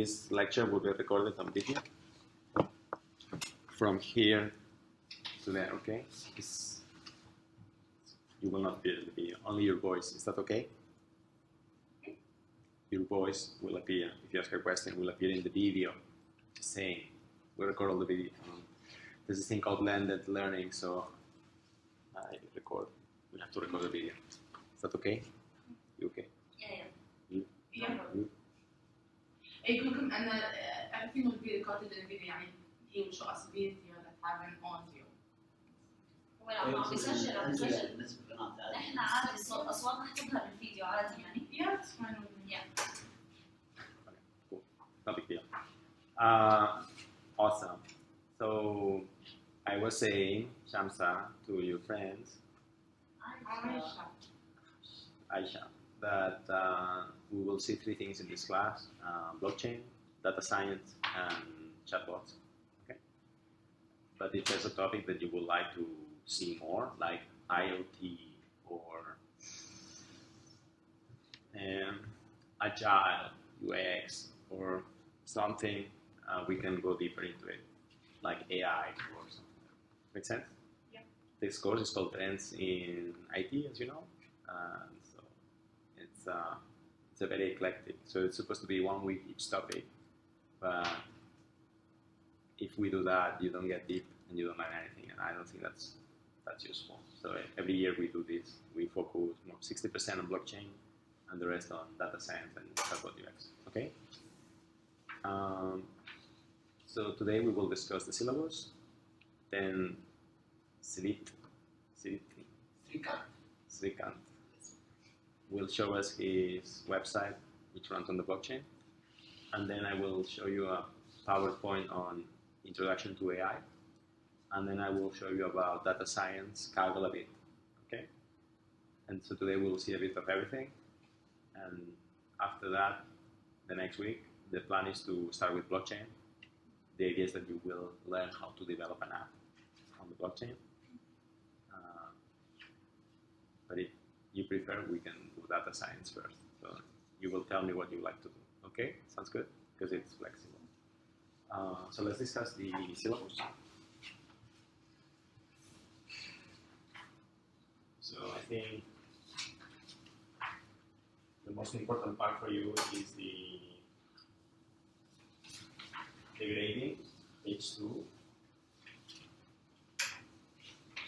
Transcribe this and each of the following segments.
this lecture will be recorded on video from here to there, okay? You will not appear in the video, only your voice. Is that okay? Your voice will appear, if you ask a question, will appear in the video. Just saying, we record all the video. There's this thing called blended learning, so we have to record the video. Is that okay? You okay? Yeah. يقولكم أن everything will be recorded in video يعني he will show us video that have an audio. عم بيسجل نحن عادي أصواتنا حتظهر بالفيديو عادي يعني. Yeah, it's fine with me. Yeah. Okay, cool. No big deal. Awesome. So I was saying, Shamsa, to your friends, Aisha, that we will see three things in this class: blockchain, data science, and chatbots. Okay. But if there's a topic that you would like to see more, like IoT or agile UX or something, we can go deeper into it, like AI or something. Make sense? Yeah. This course is called Trends in IT, as you know. So it's a very eclectic. So it's supposed to be 1 week each topic, but if we do that, you don't get deep and you don't learn anything, and I don't think that's useful. So every year we do this. We focus 60% on blockchain and the rest on data science and chatbot UX. Okay. So today we will discuss the syllabus. Then Srikant will show us his website, which runs on the blockchain, and then I will show you a PowerPoint on introduction to AI, and then I will show you about data science, Kaggle a bit, okay? And so today we'll see a bit of everything, and after that, the next week, the plan is to start with blockchain. The idea is that you will learn how to develop an app on the blockchain. But if you prefer, we can do data science first. So you will tell me what you like to do. Okay? Sounds good? Because it's flexible. So let's discuss the syllabus. So I think the most important part for you is the grading, H2.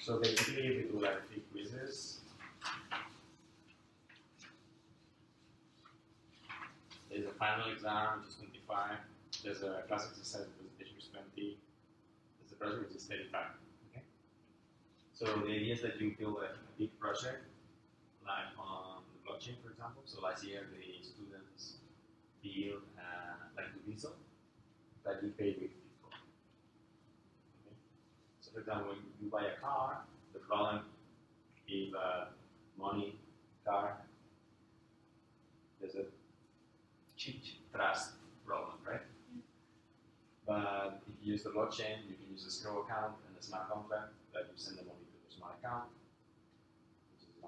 So basically we do like 3 quizzes. There's a final exam, which is 25. There's a class exercise presentation, which is 20. There's a project, which is 35. Okay. So the idea is that you build a big project, like on the blockchain, for example. So last year the students built like the diesel that you pay with Bitcoin. Okay. So for example, when you buy a car, the problem is money, car. There's a cheap trust problem, right? Yeah. But if you use the blockchain, you can use a escrow account and a smart contract that you send the money to the smart account, which is a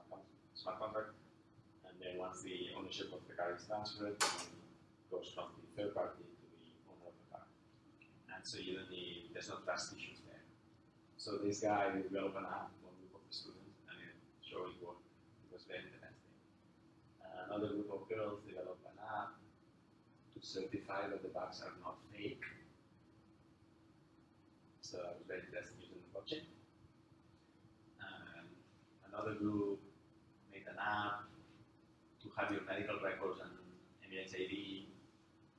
smart contract, and then once the ownership of the car is transferred, the money goes from the third party to the owner of the car. And so you don't need, there's no trust issues there. So this guy will develop an app, one group of the students, and it showed it worked. It was very interesting. Another group of girls developed an app to certify that the bugs are not fake. So I was very interested using the blockchain. Another group made an app to have your medical records and Emirates ID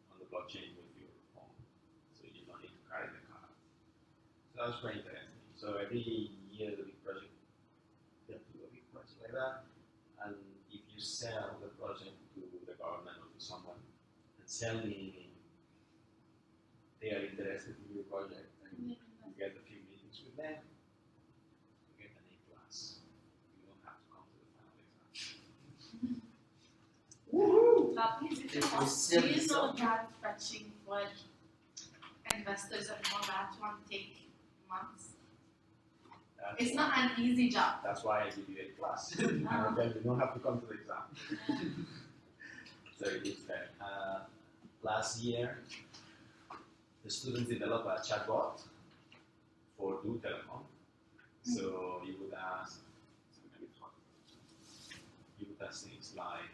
on the blockchain with your phone, so you don't need to carry the card. So that was very interesting. So every year the big project, you have to do a big project like that, and if you sell the project to the government or to someone, and sell meaning they are interested in your project, and you get a few meetings with them, you get an A+. You don't have to come to the final exam. Woohoo! Please don't that fetching for investors and all that one take months. It's not an easy job. That's why I give you A+. And then you don't have to come to the exam. So it's fair. last year, the students developed a chatbot for Do Telecom. So you would ask things like,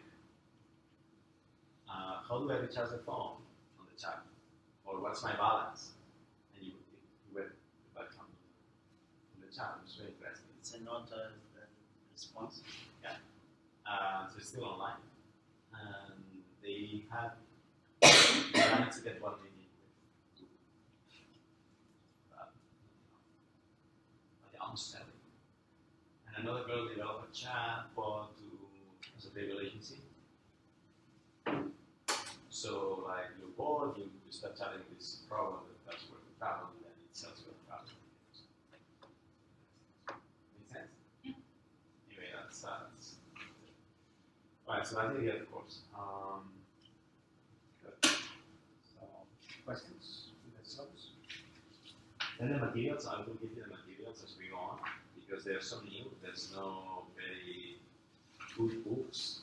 how do I recharge the phone on the chat? Or what's my balance? And you would back on the chat. It's very interesting. It's a not a response. Yeah. So it's still online. And they had trying to get what they need to almost selling. And another girl developed a chatbot as a paid relationship. So like you're bored, you start chatting this problem that's worth the travel, and then it sells you a travel. Make sense? Yeah. Anyway, that's alright, so that's the other course. Good. So questions with themselves? Then the materials, I will give you the materials as we go on because they're so new, there's no very good books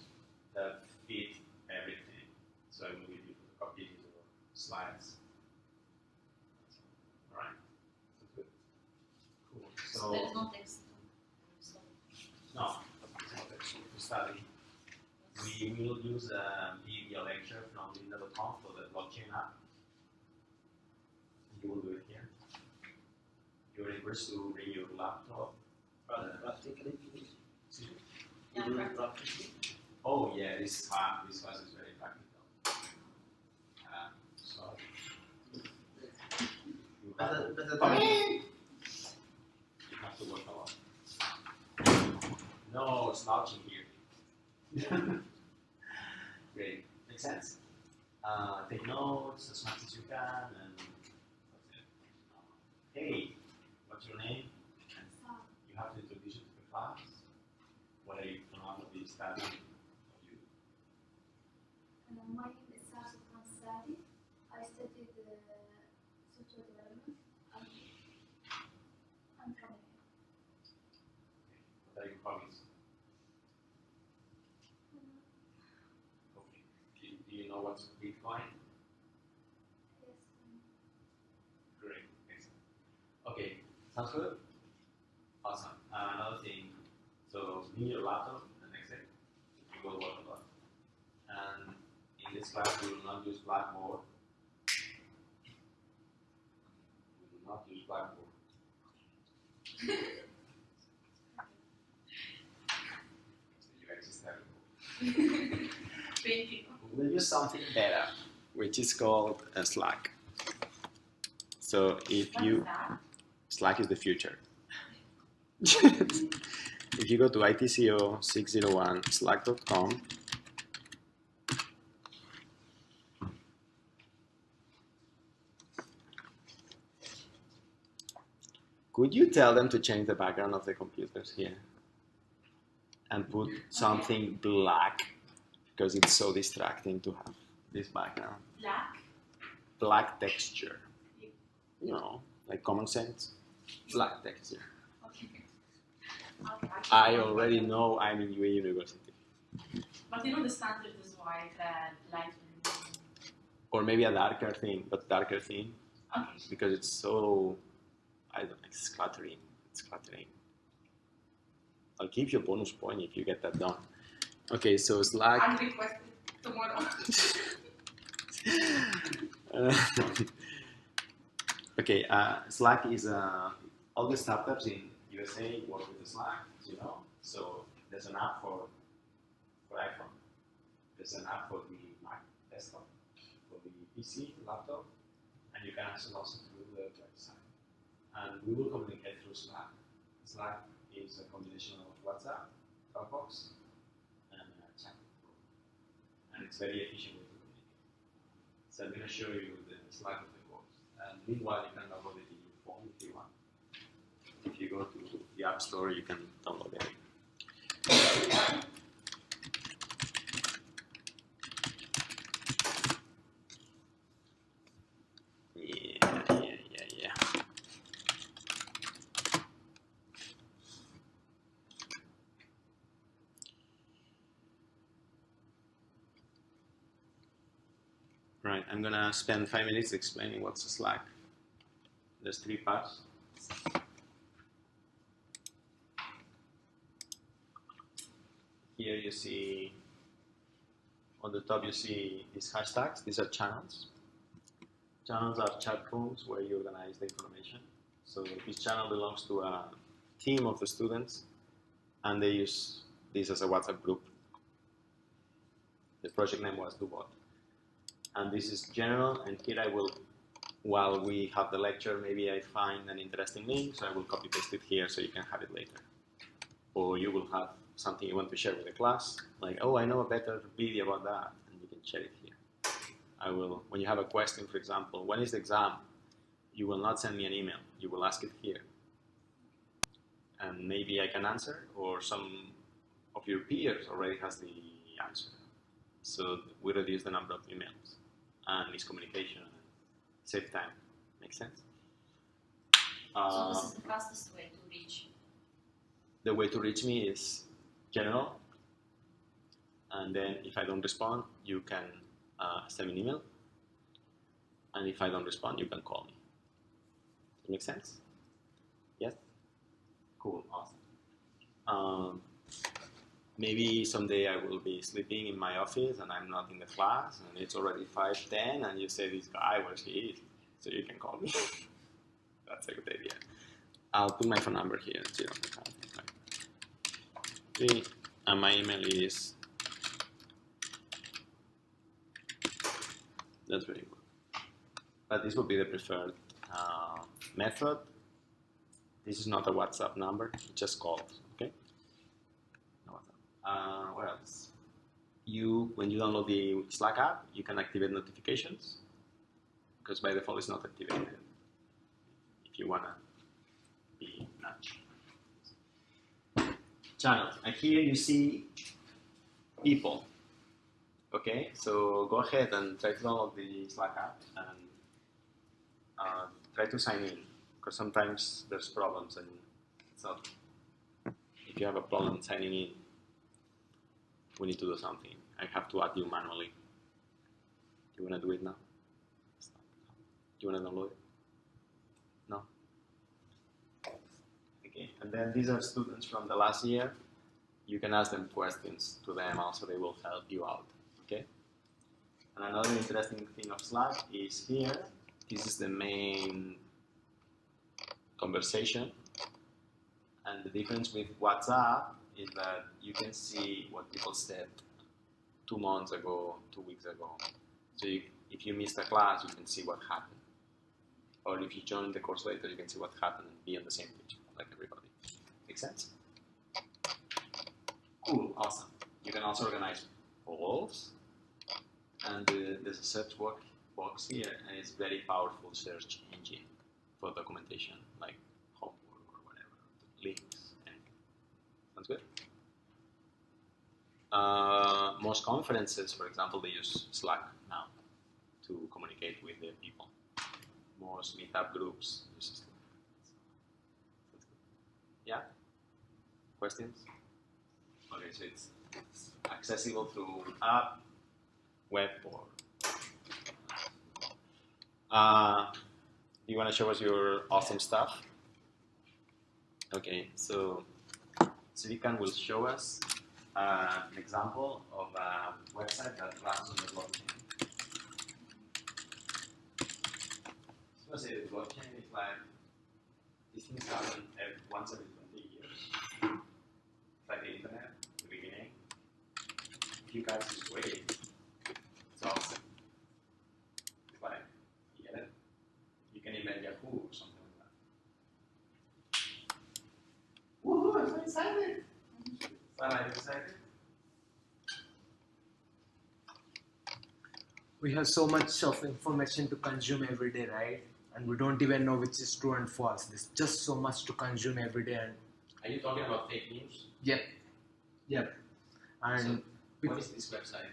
that fit everything. So I will give you copies or slides. Alright, that's good. Cool. So There's no text. no, it's not actually to study. We will use a video lecture from linda.com for the blockchain app. You will do it here. You're request to bring your laptop. Practically, please. Yeah, You do it practically. practically. Oh yeah, this class is very practical. So you Better have, than you have to work a lot. No slouching here. Great, makes sense. Take notes as much as you can, and that's it. Hey, what's your name? You have to introduce you to the class. What are you from out of the study? My name is S1E1. I studied software development. I'm from here. What are your hobbies? Okay. Do you know what's Bitcoin? Yes. Great, excellent. Okay, sounds good? Awesome. Another thing, so bring your laptop and exit. You will work a lot. And in this class, we will not use Blackboard. We will not use Blackboard. You exist terrible. Thank you. We'll use something better, which is called Slack. So if What you is that? Slack is the future. If you go to ITCO601 slack.com, could you tell them to change the background of the computers here and put something black because it's so distracting to have this background. Black? Black texture. You know, like common sense. Black texture. Okay. Okay, I already know I'm in UA University. But you know the standard is white, red, light blue. Or maybe a darker theme, but darker theme Okay. because it's so, I don't know, it's cluttering. It's cluttering. I'll give you a bonus point if you get that done. Okay, so Slack. I'll request it tomorrow. Okay, Slack is all the startups in USA work with Slack, you know. So there's an app for iPhone. There's an app for the Mac desktop, for the PC, laptop, and you can access also through the website. And we will communicate through Slack. Slack is a combination of WhatsApp, Dropbox, and chat. And it's very efficient way to communicate. So I'm going to show you the Slack of the course. And meanwhile, you can download it in your phone if you want. If you go to the App Store, you can download it. Yeah. Right. I'm gonna spend 5 minutes explaining what's a Slack. There's 3 parts. Here you see, on the top you see these hashtags. These are channels. Channels are chat rooms where you organize the information. So each channel belongs to a team of the students, and they use this as a WhatsApp group. The project name was DoBot. And this is general, and here I will, while we have the lecture, maybe I find an interesting link, so I will copy paste it here so you can have it later. Or you will have something you want to share with the class, like, oh, I know a better video about that, and you can share it here. I will, when you have a question, for example, when is the exam? You will not send me an email, you will ask it here. And maybe I can answer, or some of your peers already has the answer. So we reduce the number of emails and miscommunication and save time. Make sense? So this is the fastest way to reach. The way to reach me is general, and then if I don't respond, you can send me an email, and if I don't respond, you can call me. Does it make sense? Yes? Cool, awesome. Maybe someday I will be sleeping in my office and I'm not in the class, and it's already 5:10, and you say, this guy, where he is? So you can call me. That's a good idea. I'll put my phone number here, 0. And my email is, that's very good. But this would be the preferred method. This is not a WhatsApp number, it's just called, okay? No WhatsApp. What else? When you download the Slack app, you can activate notifications, because by default it's not activated. If you wanna be nudged. Channels, and here you see people. Okay, so go ahead and try to download the Slack app and try to sign in, because sometimes there's problems and it's not. If you have a problem signing in, we need to do something. I have to add you manually. Do you want to do it now? Do you want to download it? No? Okay, and then these are students from the last year. You can ask them questions to them also, they will help you out, okay? And another interesting thing of Slack is here, this is the main conversation. And the difference with WhatsApp is that you can see what people said 2 months ago, 2 weeks ago. So if you missed a class, you can see what happened. Or if you join the course later, you can see what happened and be on the same page, like everybody. Make sense? Cool, awesome. You can also organize polls, and there's a search box here, and it's very powerful search engine for documentation, like homework or whatever, links, anything. Sounds good? Most conferences, for example, they use Slack now to communicate with their people. Most meetup groups use Slack. Yeah? Questions? Okay, so it's accessible through app, web, or do you want to show us your awesome stuff? Okay, so Silicon will show us an example of a website that runs on the blockchain. So I say the blockchain is like, these things happen once every 20 years. It's like the internet, the beginning. If you guys just wait, it's awesome. It's like, you get it? You can invent Yahoo or something like that. Woohoo, I'm so excited! Are you excited? We have so much of information to consume every day, right? And we don't even know which is true and false. There's just so much to consume every day. And are you talking about fake news? yep. And so, what is this website?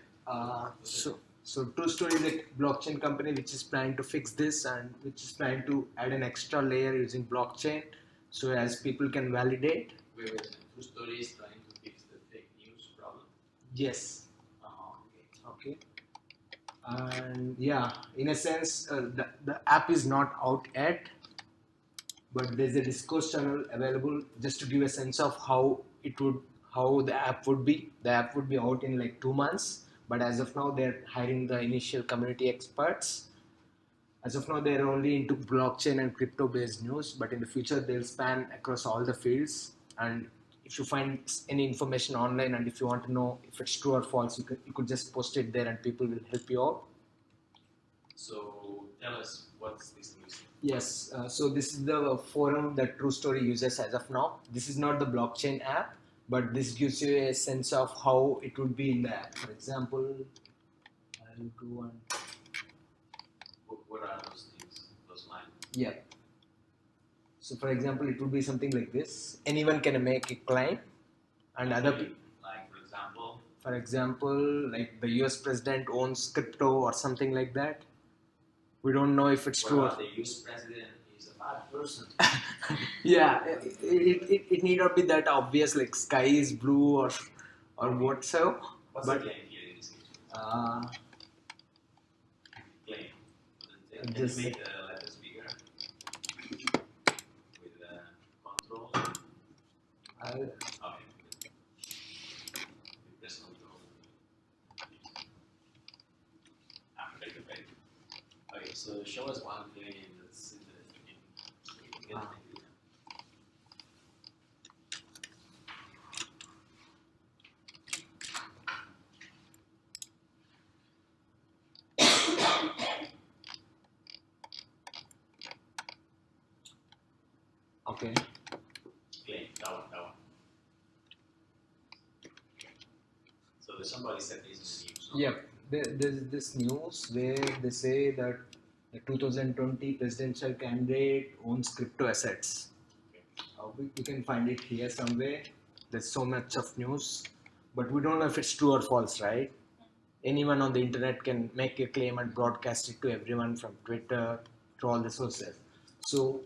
So True Story is a blockchain company which is trying to fix this and which is trying to add an extra layer using blockchain, so as people can validate. Wait. True Story is trying to fix the fake news problem? Yes. Okay. And yeah, in a sense, the app is not out yet, but there's a Discourse channel available just to give a sense of how the app would be. The app would be out in like 2 months, but as of now, they're hiring the initial community experts. As of now, they're only into blockchain and crypto based news, but in the future, they'll span across all the fields. And if you find any information online and if you want to know if it's true or false, you could just post it there and people will help you out. So tell us, what's this news? Yes, so this is the forum that True Story uses as of now. This is not the blockchain app, but this gives you a sense of how it would be in the app. For example, I'll go on. What are those things, those lines? Yeah. So for example, it would be something like this. Anyone can make a claim, and other people. Like For example, like the US president owns crypto or something like that. We don't know if it's what true. about the US president is a bad person? Yeah, it need not be that obvious, like sky is blue or what so. What's But the claim here in this case? Claim. Can Just- you make the letters bigger? With the control? I'll, Okay. You press control. Take the page. Okay, so show us one claim that's interesting. So we can get an idea. okay. Claim, that one. So there's somebody said this in the news. No? Yep. There's this news where they say that the 2020 presidential candidate owns crypto assets. We can find it here somewhere. There's so much of news, but we don't know if it's true or false, right? Anyone on the internet can make a claim and broadcast it to everyone from Twitter to all the sources. So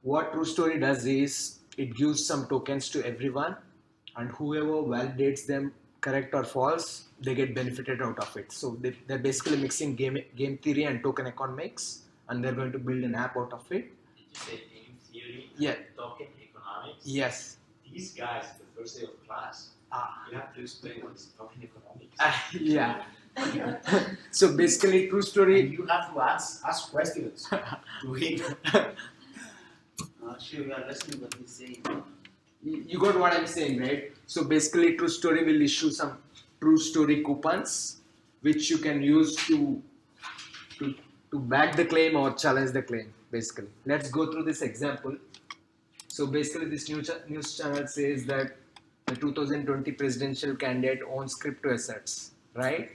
what True Story does is it gives some tokens to everyone, and whoever validates them correct or false, they get benefited out of it. So they're basically mixing game theory and token economics, and they're going to build an app out of it. Did you say game theory? Yeah. And token economics? Yes. These guys, the first day of class, you have to explain what is token economics. Yeah. So basically, True Story. And you have to ask questions to him. Sure, we are listening what he's saying. You got what I'm saying, right? So basically, True Story will issue some True Story coupons, which you can use to back the claim or challenge the claim. Basically, let's go through this example. So basically, this news channel says that the 2020 presidential candidate owns crypto assets, right?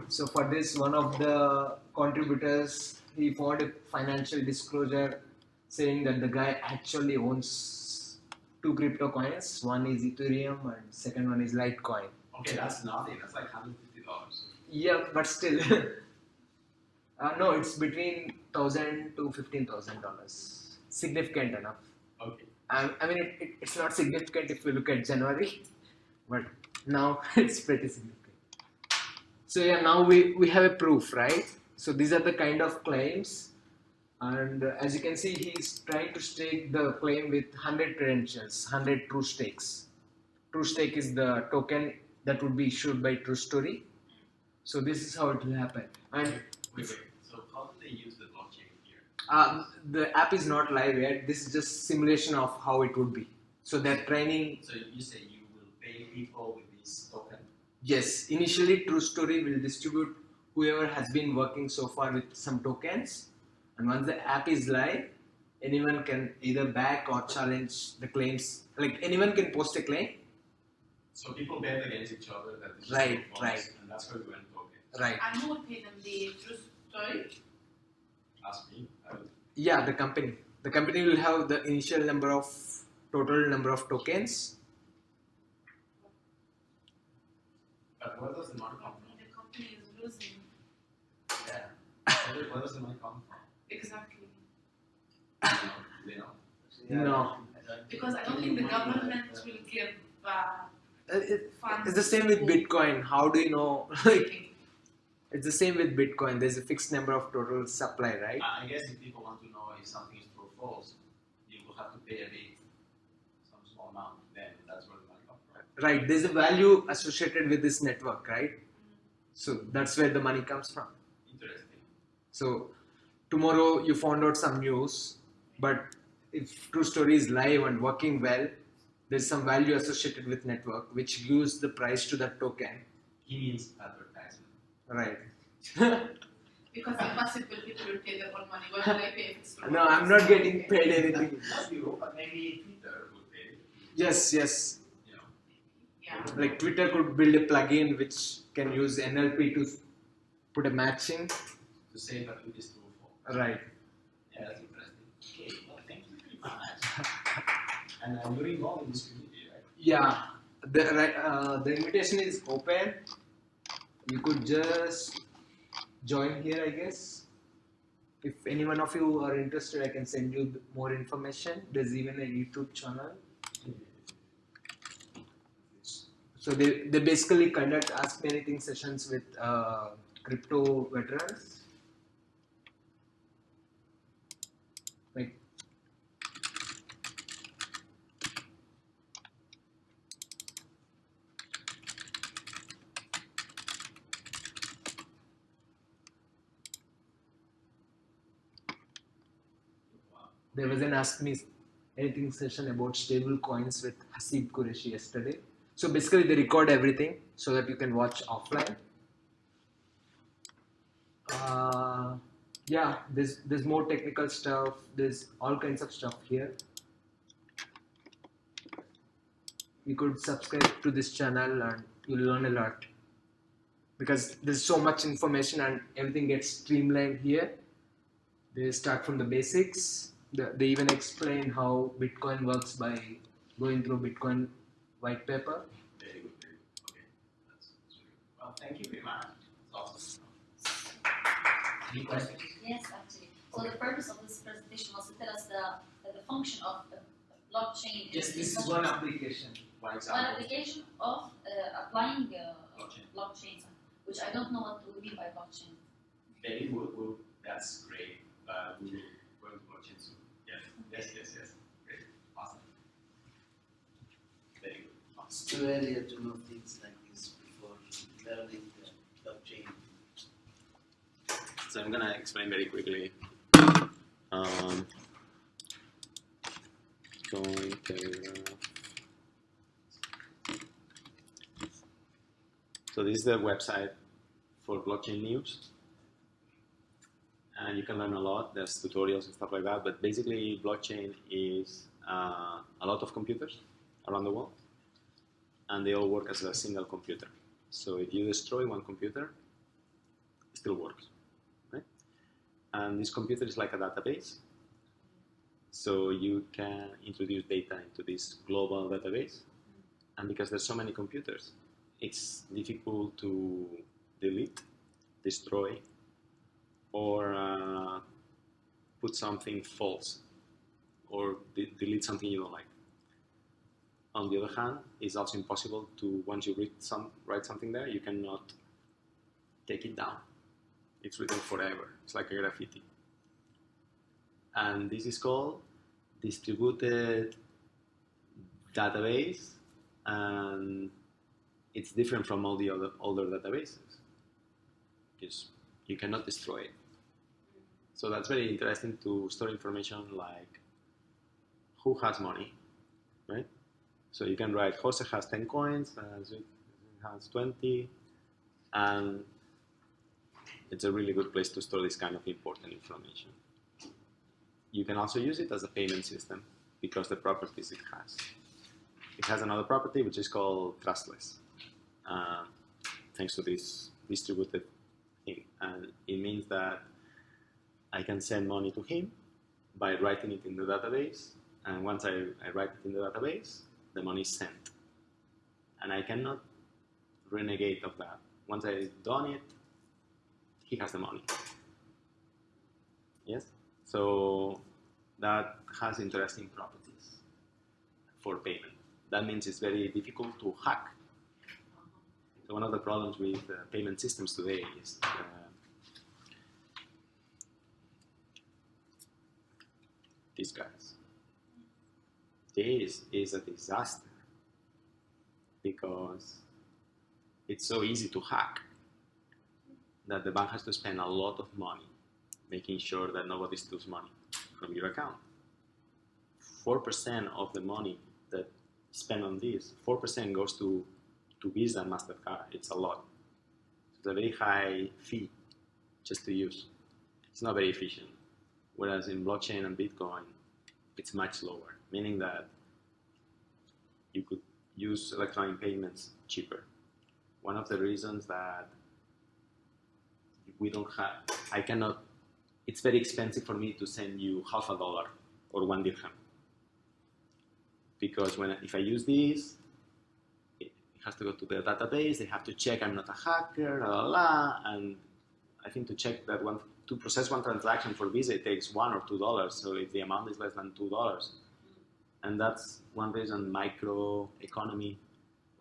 So for this, one of the contributors, he found a financial disclosure saying that the guy actually owns 2 crypto coins. One is Ethereum and second one is Litecoin. Okay, that's nothing. That's like $150. Yeah, but still, no, it's between $1,000 to $15,000. Significant enough. Okay. I mean, it's not significant if you look at January, but now it's pretty significant. So yeah, now we have a proof, right? So these are the kind of claims, and as you can see, he's trying to stake the claim with 100 credentials, 100 true stakes. True stake is the token that would be issued by True Story. So this is how it will happen. And Wait. So how do they use the blockchain here? the app is not live yet. This is just simulation of how it would be. So they're training. So you say you will pay people with this token? Yes, initially True Story will distribute whoever has been working so far with some tokens, and once the app is live, anyone can either back or challenge the claims. Like anyone can post a claim. So people bet against each other that it's Right, just right. and that's how we went tokens. Right. And who would pay them? The True Story? Ask me. Yeah, the company. The company will have the initial total number of tokens. But where does the money come from? The company is losing. Yeah. Where does the money come from? Exactly. You know? No. Because I don't think the government will give funds. It's the same with Bitcoin. How do you know? Like, It's the same with Bitcoin. There's a fixed number of total supply, right? I guess if people want to know if something is true or false, you will have to pay a bit, some small amount, then that's where the money comes from. Right. There's a value associated with this network, right? So that's where the money comes from. Interesting. So tomorrow you found out some news, but if True Story is live and working well, there's some value associated with network which gives the price to that token. He means advertisement. Right. Because impossible people will pay their own money. Why would I pay if it's true? No, I'm not getting paid anything. Not you, but maybe Twitter would pay. Yes, yes. You know. Yeah. Like Twitter could build a plugin which can use NLP to put a matching. To say that it is true or false. Right. Yeah, that's interesting. Okay, well, thank you very much. And you're involved in this community, right? Yeah. The invitation is open. You could just join here, I guess. If any one of you are interested, I can send you more information. There's even a YouTube channel. So they basically conduct Ask Me Anything sessions with crypto veterans. Like there was an Ask Me Anything session about stable coins with Hasib Qureshi yesterday. So basically they record everything so that you can watch offline. Yeah, there's more technical stuff. There's all kinds of stuff here. You could subscribe to this channel and you'll learn a lot. Because there's so much information and everything gets streamlined here. They start from the basics. They even explain how Bitcoin works by going through Bitcoin white paper. Very good, very good. Okay, that's really good. Well, thank you very much. It's awesome. Any questions? Yes, actually. So the purpose of this presentation was to tell us the function of the blockchain. Yes, in this is blockchain. one application. One One example. application of applying Blockchain. blockchains, which I don't know what we mean by blockchain. Very good. Well, that's great. We will go into blockchain soon. Yes. Great. Awesome. Very good. It's too early to know things like this before learning the blockchain. So I'm gonna explain very quickly. So this is the website for blockchain news, and you can learn a lot. There's tutorials and stuff like that. But basically, blockchain is a lot of computers around the world, and they all work as a single computer. So if you destroy one computer, it still works. And this computer is like a database. So you can introduce data into this global database. And because there's so many computers, it's difficult to delete, destroy, or put something false, or delete something you don't like. On the other hand, it's also impossible to, once you write something there, you cannot take it down. It's written forever. It's like a graffiti. And this is called distributed database, and it's different from all the other older databases because you cannot destroy it. So that's very interesting to store information like who has money, right? So you can write Jose has 10 coins, Zui has 20, and it's a really good place to store this kind of important information. You can also use it as a payment system because the properties it has. It has another property which is called trustless, thanks to this distributed thing. And it means that I can send money to him by writing it in the database. And once I write it in the database, the money is sent. And I cannot renegade of that. Once I've done it, he has the money. Yes? So that has interesting properties for payment. That means it's very difficult to hack So one of the problems with payment systems today is these guys. This is a disaster because it's so easy to hack that the bank has to spend a lot of money making sure that nobody steals money from your account. 4% of the money that is spent on this, 4% goes to Visa and MasterCard. It's a lot. It's a very high fee just to use. It's not very efficient. Whereas in blockchain and Bitcoin, it's much lower, meaning that you could use electronic payments cheaper. One of the reasons that we don't have, I cannot, it's very expensive for me to send you $50 or 1 dirham. Because if I use this, it has to go to the database, they have to check I'm not a hacker, and I think to check that to process one transaction for Visa, it takes $1 or $2. So if the amount is less than $2, and that's one reason micro economy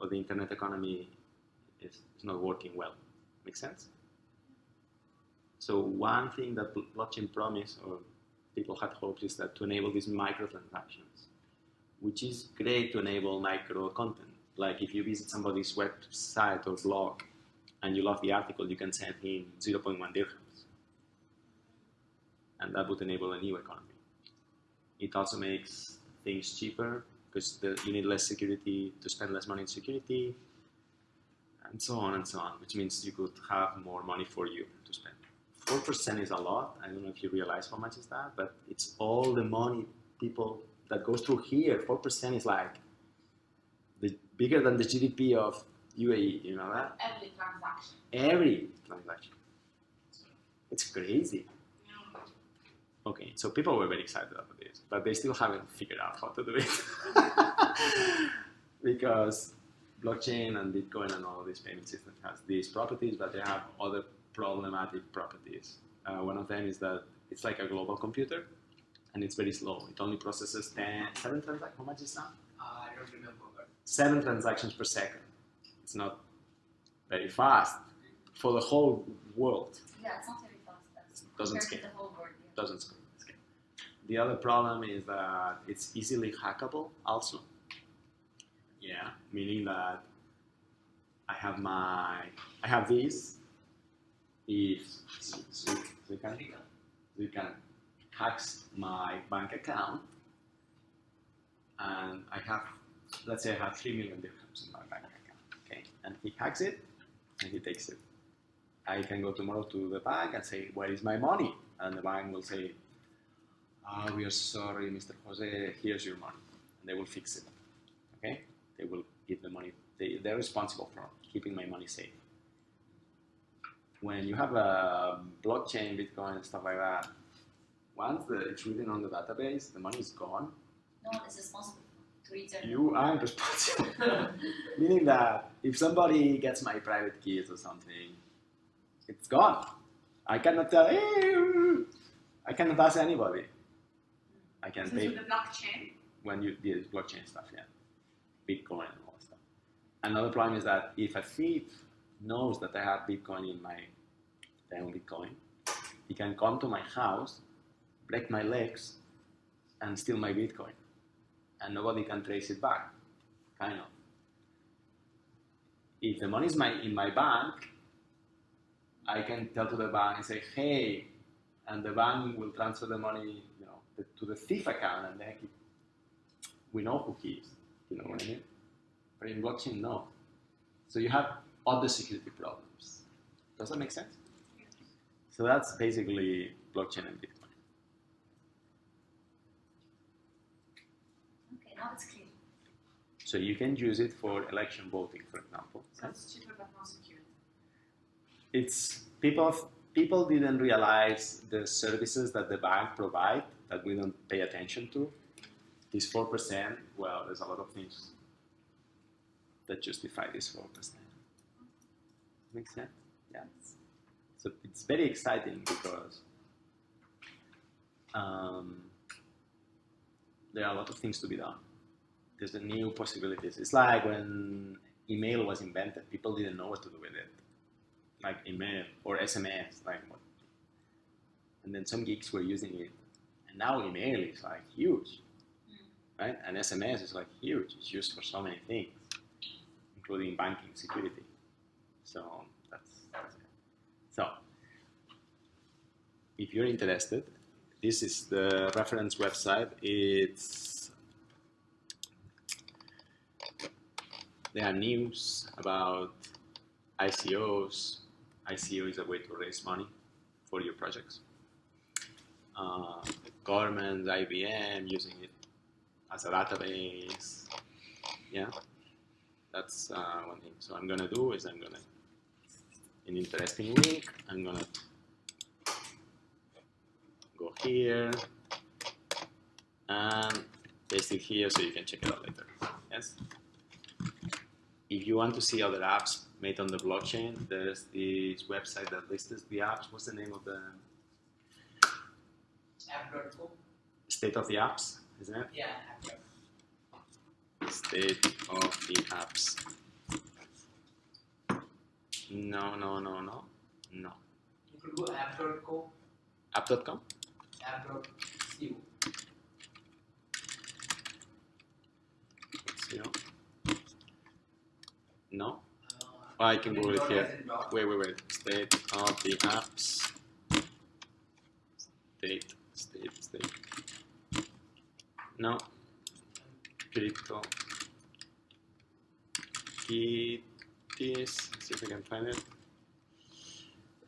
or the internet economy is not working well. Make sense? So one thing that blockchain promised, or people had hopes, is that to enable these micro transactions, which is great to enable micro content. Like if you visit somebody's website or blog and you love the article, you can send him 0.1 dirhams. And that would enable a new economy. It also makes things cheaper because you need less security to spend less money in security, and so on, which means you could have more money for you to spend. 4% is a lot. I don't know if you realize how much is that, but it's all the money people that goes through here. 4% is like bigger than the GDP of UAE, you know that? Every transaction. Every transaction. It's crazy. Yeah. Okay, so people were very excited about this, but they still haven't figured out how to do it. Because blockchain and Bitcoin and all of these payment systems has these properties, but they have other problematic properties. One of them is that it's like a global computer, and it's very slow. It only processes 7 transactions. How much is that? I don't remember, but 7 transactions per second. It's not very fast for the whole world. Yeah, it's not very fast. That's Doesn't compared to scale. the whole world. Yeah. Doesn't scale. The other problem is that it's easily hackable also. Yeah, meaning that I have this. If we can hack my bank account, and let's say I have 3 million dirhams in my bank account, okay, and he hacks it and he takes it. I can go tomorrow to the bank and say, where is my money? And the bank will say, we are sorry, Mr. Jose, here's your money. And they will fix it, okay? They will give the money. They're responsible for keeping my money safe. When you have a blockchain, Bitcoin, and stuff like that, once it's written on the database, the money is gone. No one is responsible to return. You are responsible. Meaning that if somebody gets my private keys or something, it's gone. I cannot tell, hey, I cannot ask anybody. I can So pay with the blockchain, when you did blockchain stuff, yeah. Bitcoin and all that stuff. Another problem is that if a thief knows that I have Bitcoin in my own Bitcoin, he can come to my house, break my legs, and steal my Bitcoin. And nobody can trace it back, kind of. If the money is in my bank, I can tell to the bank and say, hey, and the bank will transfer the money, to the thief account, and then we know who he is. You know what I mean? But in blockchain, no. So you have other security problems. Does that make sense? So that's basically blockchain and Bitcoin. Okay, now it's clear. So you can use it for election voting, for example. so it's cheaper but not secure. It's people didn't realize the services that the bank provide that we don't pay attention to. This 4%, well, there's a lot of things that justify this 4%. Makes sense? Yeah. So it's very exciting because there are a lot of things to be done. There's the new possibilities. It's like when email was invented, people didn't know what to do with it, like email or SMS, like what. And then some geeks were using it, and now email is like huge, right? And SMS is like huge. It's used for so many things, including banking, security. So that's it. So if you're interested, this is the reference website. There are news about ICOs. ICO is a way to raise money for your projects. Government, IBM using it as a database. Yeah, that's one thing. So I'm gonna do is an interesting link. I'm gonna go here and paste it here so you can check it out later. Yes. If you want to see other apps made on the blockchain, there's this website that lists the apps. What's the name of the App.co? state of the apps? Isn't it? Yeah, app.co. State of the apps. No. You could go app.co, App.com? app.co. No? Oh, I can Google it here. As in dot. Wait. State of the apps. State. No. Crypto. Kitties. See if I can find it.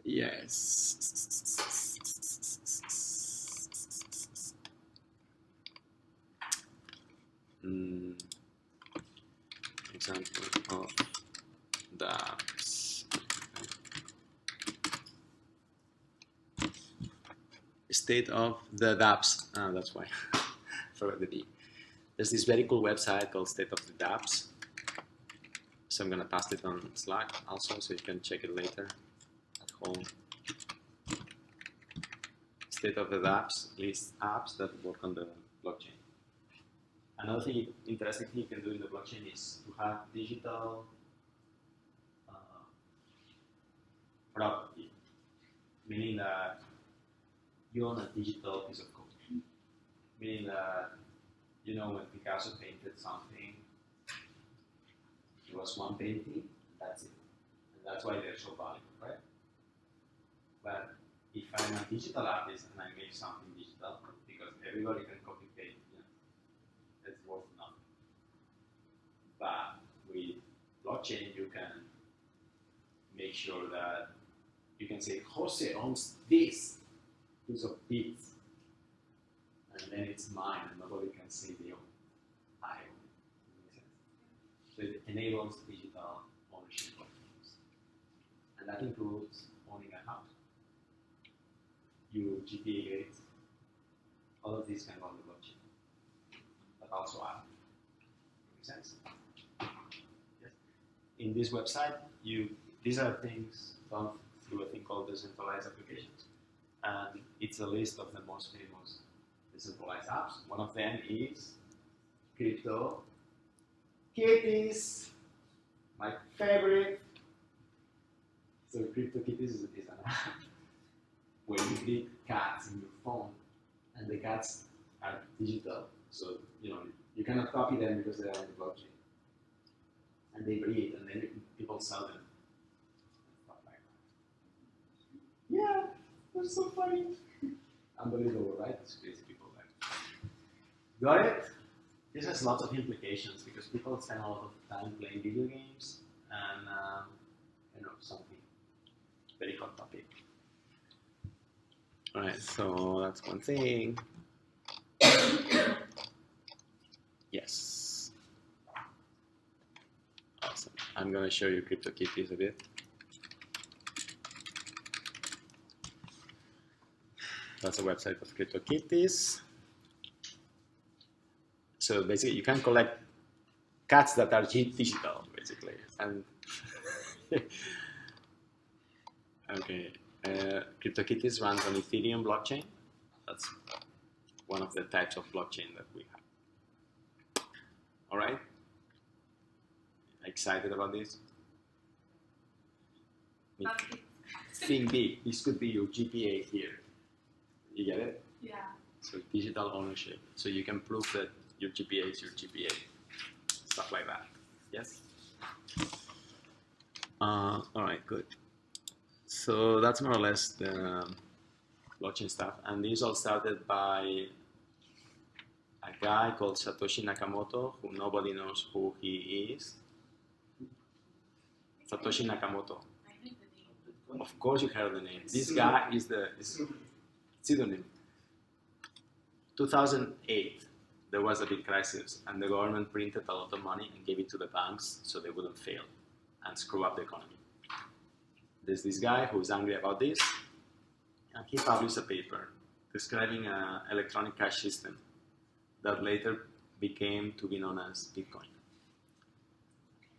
Yes. Example of dApps. State of the dApps. Oh, that's why. Forgot the D. There's this very cool website called State of the dApps. So I'm gonna paste it on Slack also, so you can check it later at home. State of the dApps lists apps that work on the blockchain. Another thing, interesting thing you can do in the blockchain is to have digital property, meaning that you own a digital piece of code. Meaning that, you know, when Picasso painted something, it was one painting, that's it. And that's why they're so valuable, right? But if I'm a digital artist and I make something digital, because everybody can copy paste, you know, it's worth nothing. But with blockchain, you can make sure that you can say, Jose owns this piece of bits, and then it's mine, and nobody can say they own. I own it. Makes sense? So it enables digital ownership of things, and that includes owning a house, your GPA grades. All of these can go on the blockchain, but also art. Makes sense? Yes. In this website, these are things done through a thing called decentralized applications, and it's a list of the most famous decentralized apps. One of them is Crypto Kitties, my favorite. So Crypto Kitties is an app where you breed cats in your phone, and the cats are digital, so you cannot copy them because they are on the blockchain, and they breed, and then people sell them. Stuff like that. Yeah, they're so funny. Unbelievable, right? It's crazy people like. Got it? This has lots of implications because people spend a lot of time playing video games and something very hot topic. Alright, so that's one thing. Yes. Awesome. I'm gonna show you CryptoKitties a bit. That's a website of CryptoKitties. So basically, you can collect cats that are digital, basically. And okay, CryptoKitties runs on Ethereum blockchain. That's one of the types of blockchain that we have. All right. Excited about this? Not it. Think big. This could be your GPA here. You get it? Yeah. So digital ownership. So you can prove that your GPA is your GPA. Stuff like that. Yes? All right, good. So that's more or less the blockchain stuff. And this all started by a guy called Satoshi Nakamoto, who nobody knows who he is. Satoshi Nakamoto. I think the name. Of course you heard the name. This guy is the pseudonym. 2008, there was a big crisis and the government printed a lot of money and gave it to the banks so they wouldn't fail and screw up the economy. There's this guy who is angry about this, and he published a paper describing an electronic cash system that later became to be known as Bitcoin.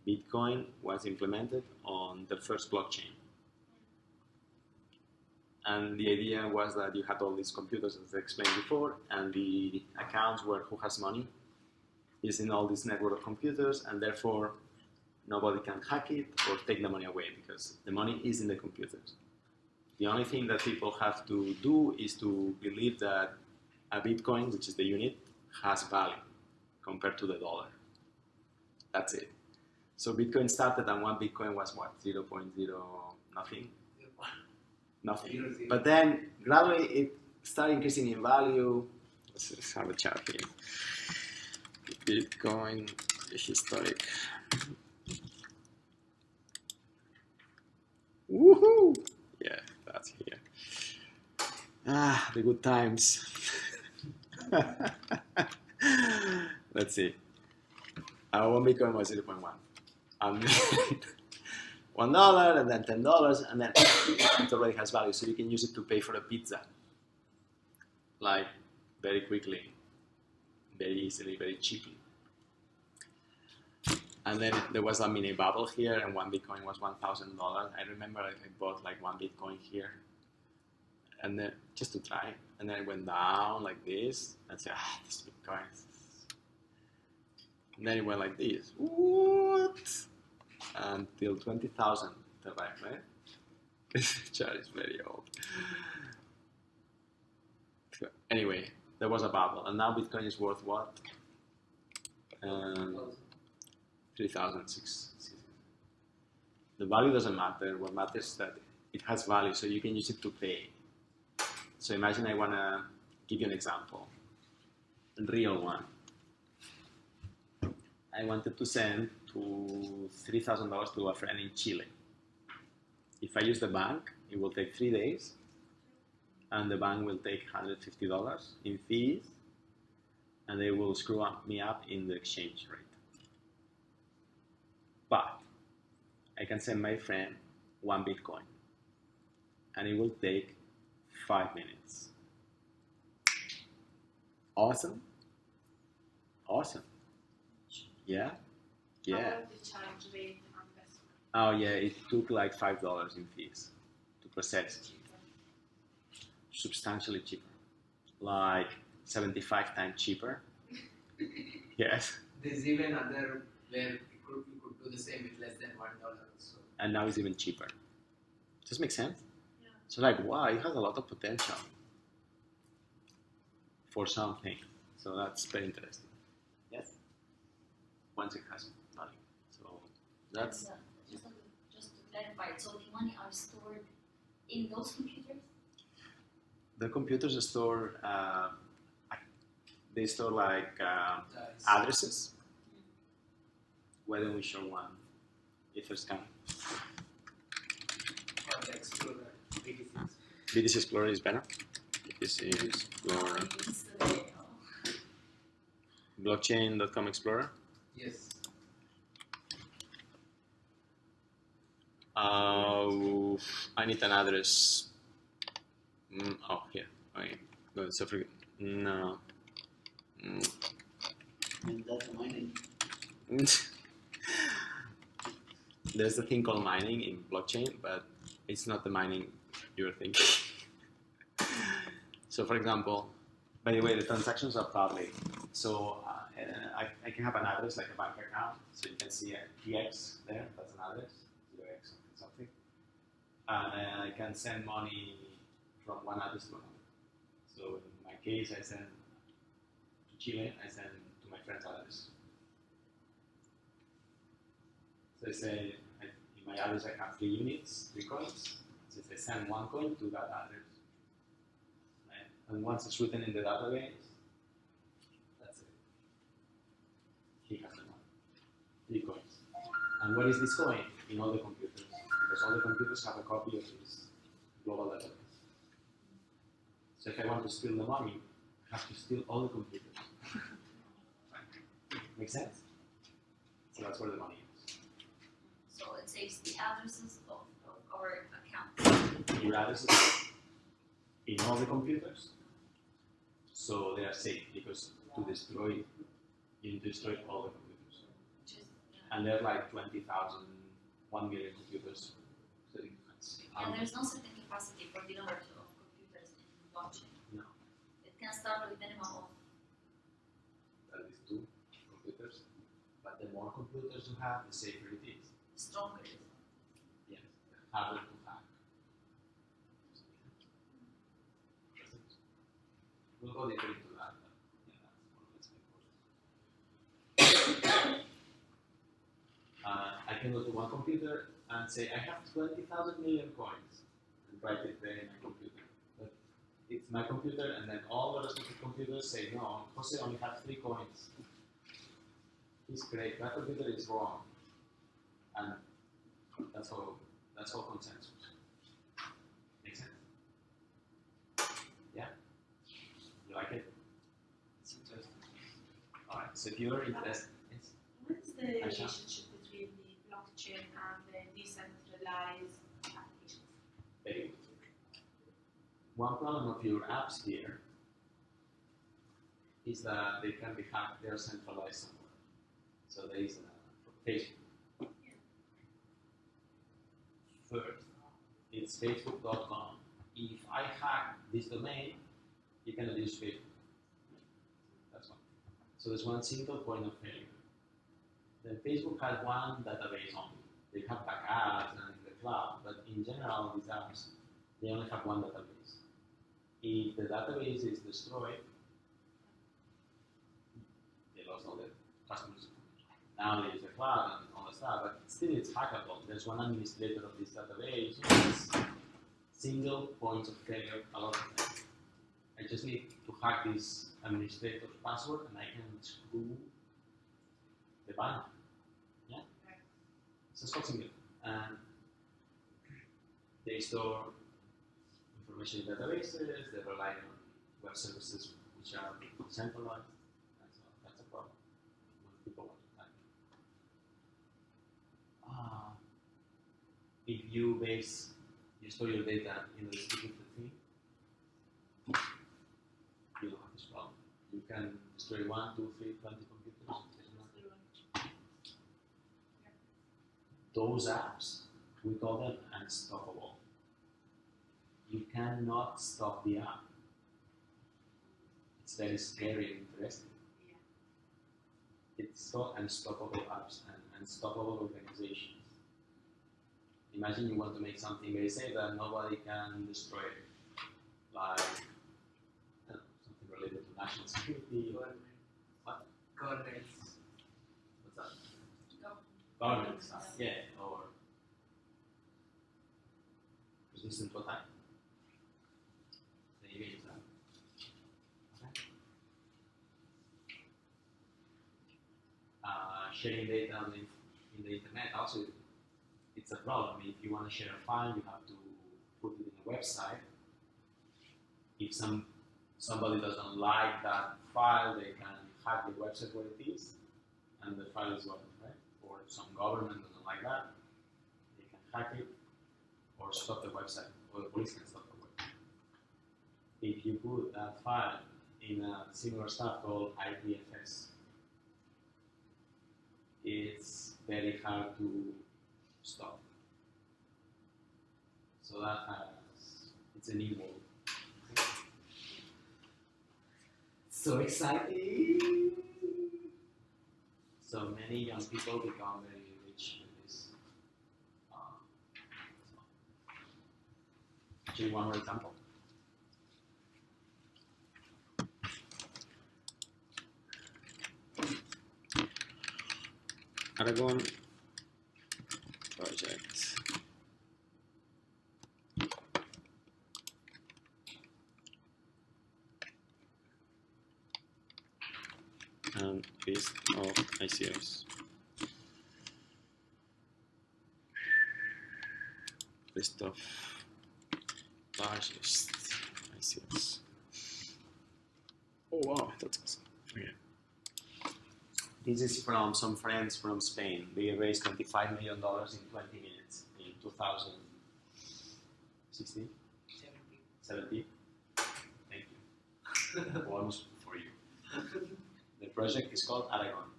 Bitcoin was implemented on the first blockchain. And the idea was that you had all these computers, as I explained before, and the accounts were who has money is in all this network of computers, and therefore nobody can hack it or take the money away because the money is in the computers. The only thing that people have to do is to believe that a Bitcoin, which is the unit, has value compared to the dollar. That's it. So Bitcoin started and one Bitcoin was what? 0.0 nothing? Nothing. But then gradually it started increasing in value. Let's have a chart here. Bitcoin historic. Woohoo! Yeah, that's here. Ah, the good times. Let's see. One Bitcoin was 0.1. And $1 and then $10 and then it already has value, so you can use it to pay for a pizza, like very quickly, very easily, very cheaply. And then there was a mini bubble here, and one Bitcoin was $1,000. I remember I bought like one Bitcoin here, and then just to try, and then it went down like this, and said, this Bitcoin. And then it went like this. What? Until 20,000 arrived, right? This chart is very old. So anyway, there was a bubble, and now Bitcoin is worth what? 3,006. The value doesn't matter. What matters is that it has value, so you can use it to pay. So imagine I want to give you an example, a real one. I wanted to send $3,000 to a friend in Chile. If I use the bank, it will take 3 days, and the bank will take $150 in fees, and they will screw me up in the exchange rate. But I can send my friend one Bitcoin, and it will take 5 minutes. Awesome? Awesome. Yeah? Yeah. How about the charge rate on this one? Oh yeah, it took like $5 in fees to process. Substantially cheaper. Like 75 times cheaper. Yes. There's even other where you could do the same with less than $1. So. And now it's even cheaper. Does this make sense? Yeah. So like, wow, it has a lot of potential for something. So that's very interesting. Yes? Once it has value. So that's... And, just to clarify, so the money are stored in those computers? The computers store, they store like addresses. Why don't we show one? If there's kind Or the Explorer, BTC Explorer is better. BTC Explorer. Blockchain.com Explorer. Yes. I need an address. Oh, here. Okay. Go so forget. No. And data mining. There's a thing called mining in blockchain, but it's not the mining you're thinking. So, for example, by the way, the transactions are public. So I can have an address like a bank account, so you can see a TX there, that's an address, 0x something. And I can send money from one address to another. So in my case, I send to Chile, I send to my friend's address. So I say, in my address I have 3 units, 3 coins. So I send 1 coin to that address. Right? And once it's written in the database, that's it. He has the money. 3 coins. And where is this coin? In all the computers. Because all the computers have a copy of this global database. So if I want to steal the money, I have to steal all the computers. Make sense? So that's where the money is. So it saves the addresses of our accounts. Your addresses in all the computers, so they are safe because to destroy, you need to destroy all the computers. Which is, And there are like 20,000, 1 million computers. So and there's no certain capacity for the number of computers in blockchain. No. It can start with minimum of At least 2 computers. But the more computers you have, the safer it is. stronger. It is. Yes. Harder to hack. We'll go deeper into that. But yeah, that's more or less my course. I can go to one computer and say, I have 20,000 million coins, and write it there in my computer. But it's my computer, and then all the rest of the computers say, no, Jose only has 3 coins. He's great. That computer is wrong. And that's all consensus. Make sense? Yeah? You like it? It's interesting. Alright, so if you're interested, yes? What's the Aisha? relationship between the blockchain and the decentralized applications? Very good. One problem of your apps here is that they can be hacked, they are centralized somewhere. So there is a Facebook. First, it's facebook.com. If I hack this domain, you cannot use Facebook. That's one. So there's one single point of failure. Then Facebook has one database only. They have backups and in the cloud, but in general, these apps, they only have one database. If the database is destroyed, they lost all the customers. Now they use the cloud and all that stuff, but still it's hackable. There's one administrator of this database. It's single points of failure a lot of times. I just need to hack this administrator's password and I can screw the bank. Yeah? So it's single. And they store information in databases, they rely on web services which are centralized. That's a problem when people want to hack. If you store your data in a specific thing, you don't have this problem. You can destroy 1, 2, 3, 20 computers. Those apps, we call them unstoppable. You cannot stop the app. It's very scary and interesting. It's called unstoppable apps and unstoppable organizations. Imagine you want to make something very safe that nobody can destroy it. Like, I don't know, something related to national security. Government. What? Governance. What's that? Government stuff. Yeah, or resistant to attack. The image that. Okay. Sharing data in the internet also, it's a problem. If you want to share a file, you have to put it in a website. If somebody doesn't like that file, they can hack the website where it is, and the file is gone, right? Or if some government doesn't like that, they can hack it or stop the website, or the police can stop the website. If you put that file in a similar stuff called ITFS, it's very hard to stop. So it's an evil. So exciting! So many young people become very rich with this. Actually, one more example. Aragon project. And list of ICOs. List of largest ICOs. Oh wow, that's awesome. Okay. This is from some friends from Spain. They raised $25 million in 20 minutes in 2016? 17? Thank you. Bonus for you. The project is called Aragon.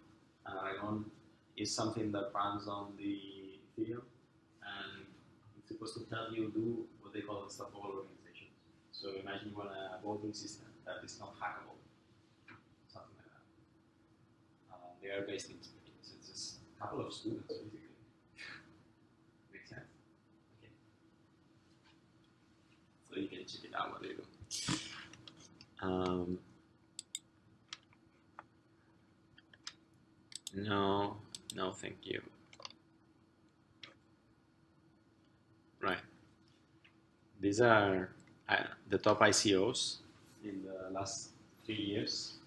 And Aragon is something that runs on the Ethereum, and it's supposed to help you do what they call unstoppable organizations. So imagine you want a voting system that is not hackable, something like that. They are based in Spain, so it's just a couple of students basically. Makes sense? Okay. So you can check it out what they do. No, thank you. Right. These are the top ICOs in the last 3 years.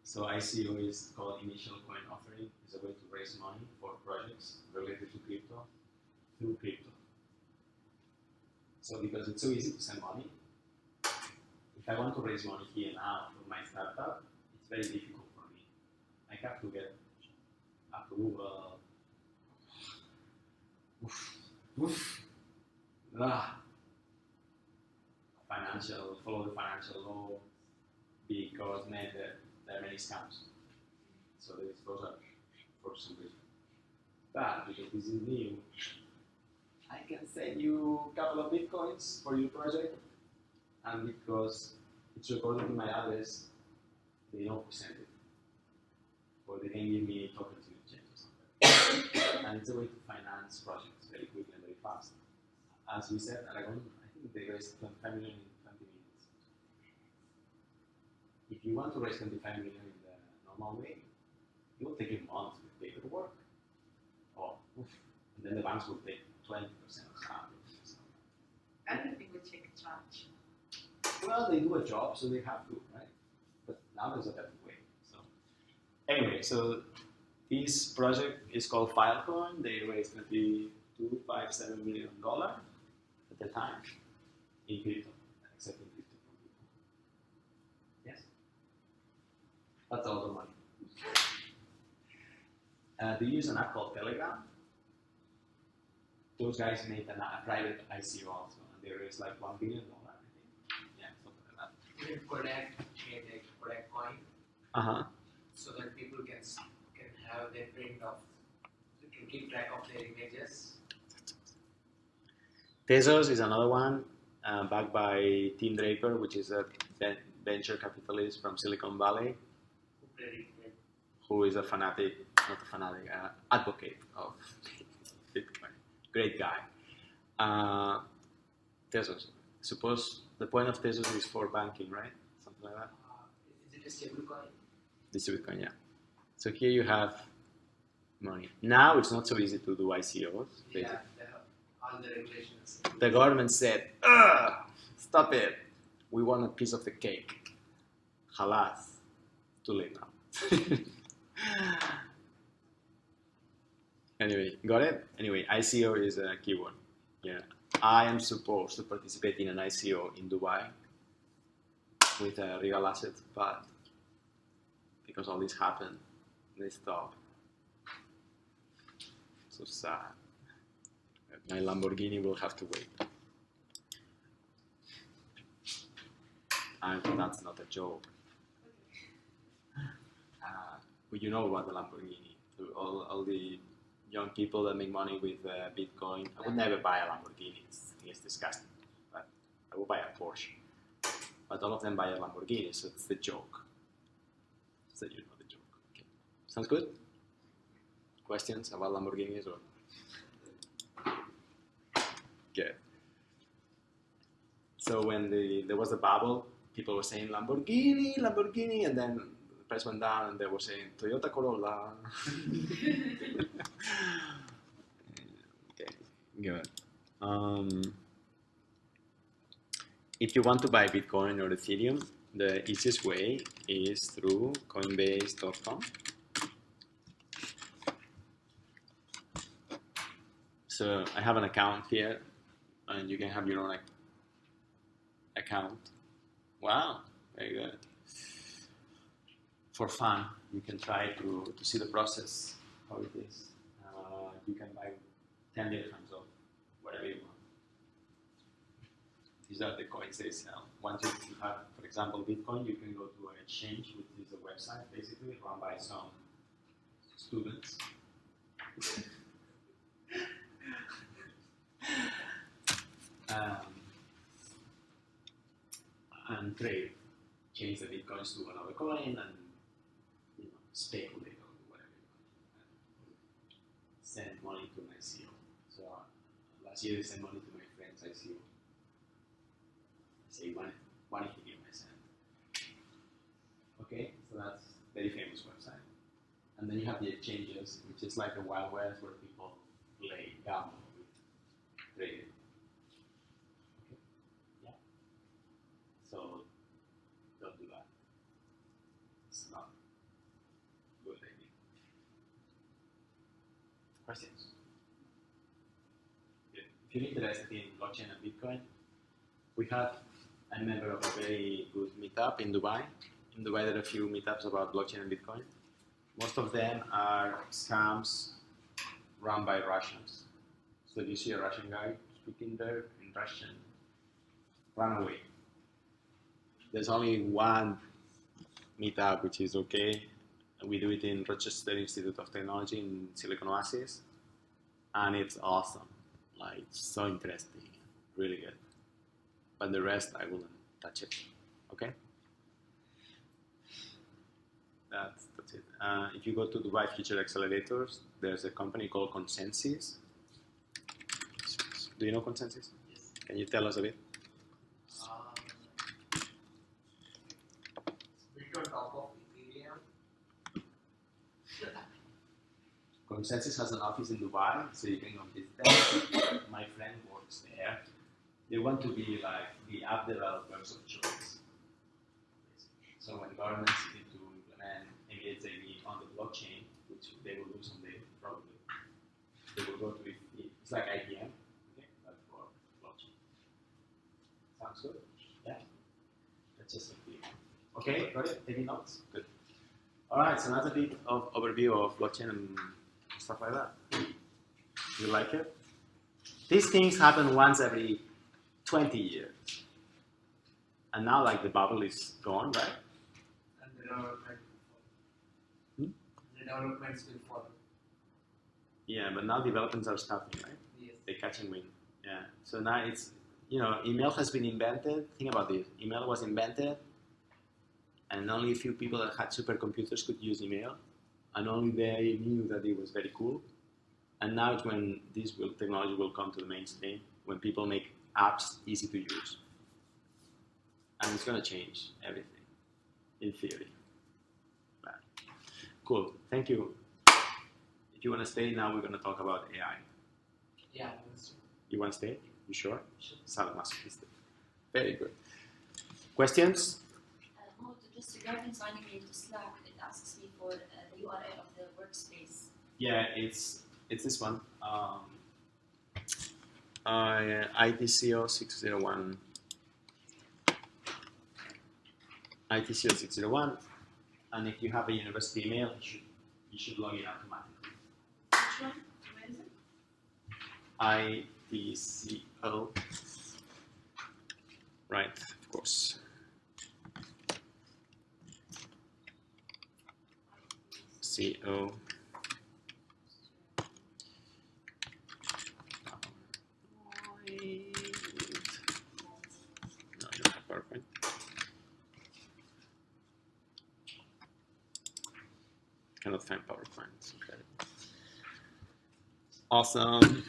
So ICO is called initial coin offering. It's a way to raise money for projects related to crypto through crypto. So because it's so easy to send money, if I want to raise money here now for my startup, it's very difficult for me. I have to get approval. Follow the financial law, because there are many scams. So they expose us for some reason. But because this is new, I can send you a couple of bitcoins for your project, and because it's recorded in my address, they don't present it. Or they can give me tokens in exchange or something. And it's a way to finance projects very quickly and very fast. As we said, Aragon, I think they raised 25 million in 20 minutes. If you want to raise 25 million in the normal way, it will take you months with paperwork. And then the banks will take 20% of something. Everything will take a charge. Well, they do a job, so they have to, right? But now there's a better way. So anyway, so this project is called Filecoin. They raised $22.57 million at the time in crypto, accepting crypto from people. Yes? That's all the money. They use an app called Telegram. Those guys made a private ICO also, and they raised like $1 billion, I think. Yeah, something like that. Even Kodak made like Kodak coin, so that people can have their print of, can keep track of their images. Tezos is another one, backed by Tim Draper, which is a venture capitalist from Silicon Valley, who is a fanatic, not a fanatic, advocate of Bitcoin. Great guy. Tezos. Suppose the point of Tezos is for banking, right? Something like that. Is it a stable coin? Distributed coin, yeah. So here you have money. Now it's not so easy to do ICOs. Yeah, all the regulations. The government said, stop it. We want a piece of the cake. Halas. Too late now. Anyway, got it? Anyway, ICO is a keyword. Yeah. I am supposed to participate in an ICO in Dubai with a real asset, but because all this happened, they stopped. So sad. My Lamborghini will have to wait. And that's not a joke. But you know about the Lamborghini. All the young people that make money with Bitcoin. I would never buy a Lamborghini. It's disgusting. But I would buy a Porsche. But all of them buy a Lamborghini, so it's the joke. So you know the joke. Okay. Sounds good? questions about Lamborghinis or? Good. So when there was a bubble, people were saying Lamborghini, Lamborghini, and then the price went down and they were saying Toyota Corolla. Okay, good. If you want to buy Bitcoin or Ethereum, the easiest way is through Coinbase.com. So I have an account here, and you can have your own account. Wow, very good. For fun, you can try to see the process, how it is. You can buy 10 dirhams of whatever you want. These are the coins they sell. Once you have, for example, Bitcoin, you can go to an exchange, which is a website basically run by some students. And trade, change the bitcoins to another coin, and speculate on whatever you want. Send money to my ICO. So last year I sent money to my friend's ICO. I say one Ethereum I sent. Okay, so that's a very famous website. And then you have the exchanges, which is like a Wild West where people play gamble with trading. Okay, yeah. So don't do that. It's not a good idea. Questions? Good. If you're interested in blockchain and Bitcoin, we have a member of a very good meetup in Dubai. In Dubai, there are a few meetups about blockchain and Bitcoin. Most of them are scams run by Russians. So if you see a Russian guy speaking there in Russian, run away. There's only one meetup which is okay. We do it in Rochester Institute of Technology in Silicon Oasis, and it's awesome. Like, it's so interesting, really good. But the rest, I wouldn't touch it. Okay? That's it. If you go to Dubai Future Accelerators, there's a company called Consensus. Do you know Consensus? Yes. Can you tell us a bit? Built on top of Ethereum. Consensus has an office in Dubai, so you can go visit them. My friend works there. They want to be like the app developers of choice. So when governments need to implement MBSAB on the blockchain, which they will do someday probably, they will go to it. It's like IBM, okay, but for blockchain. Sounds good? Yeah. That's just a few. Okay, got it? Taking notes? Good. All right, so that's a bit of overview of blockchain and stuff like that. You like it? These things happen once every 20 years. And now, like, the bubble is gone, right? And the development will follow. The developments will follow. Yeah, but now developments are stopping, right? Yes. They're catching wind. Yeah. So now it's, email has been invented. Think about this. Email was invented, and only a few people that had supercomputers could use email, and only they knew that it was very cool. And now it's when technology will come to the mainstream, when people make apps easy to use. And it's going to change everything, in theory. But, cool. Thank you. If you want to stay, now we're going to talk about AI. Yeah, that's true. You want to stay? You sure? Sure. Sadomasochistic. Very good. Questions? Just regarding signing into Slack, it asks me for the URL of the workspace. Yeah, it's this one. ITCO601. ITCO601. And if you have a university email, you should log in automatically. Which one? Where is it? ITCO. Right, of course. CO. No, I don't have PowerPoint. Cannot find PowerPoint. Okay. Awesome.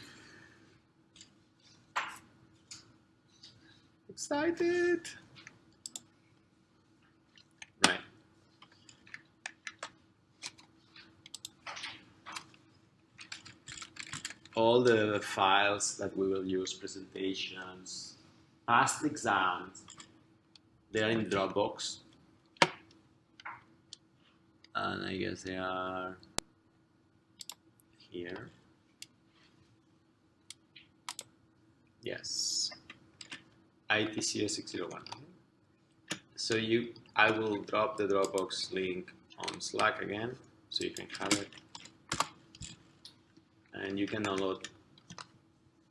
Excited. Right. All the files that we will use, presentations, past exams, they're in Dropbox. And I guess they are here. Yes. ITCO601. So I will drop the Dropbox link on Slack again, so you can have it. And you can download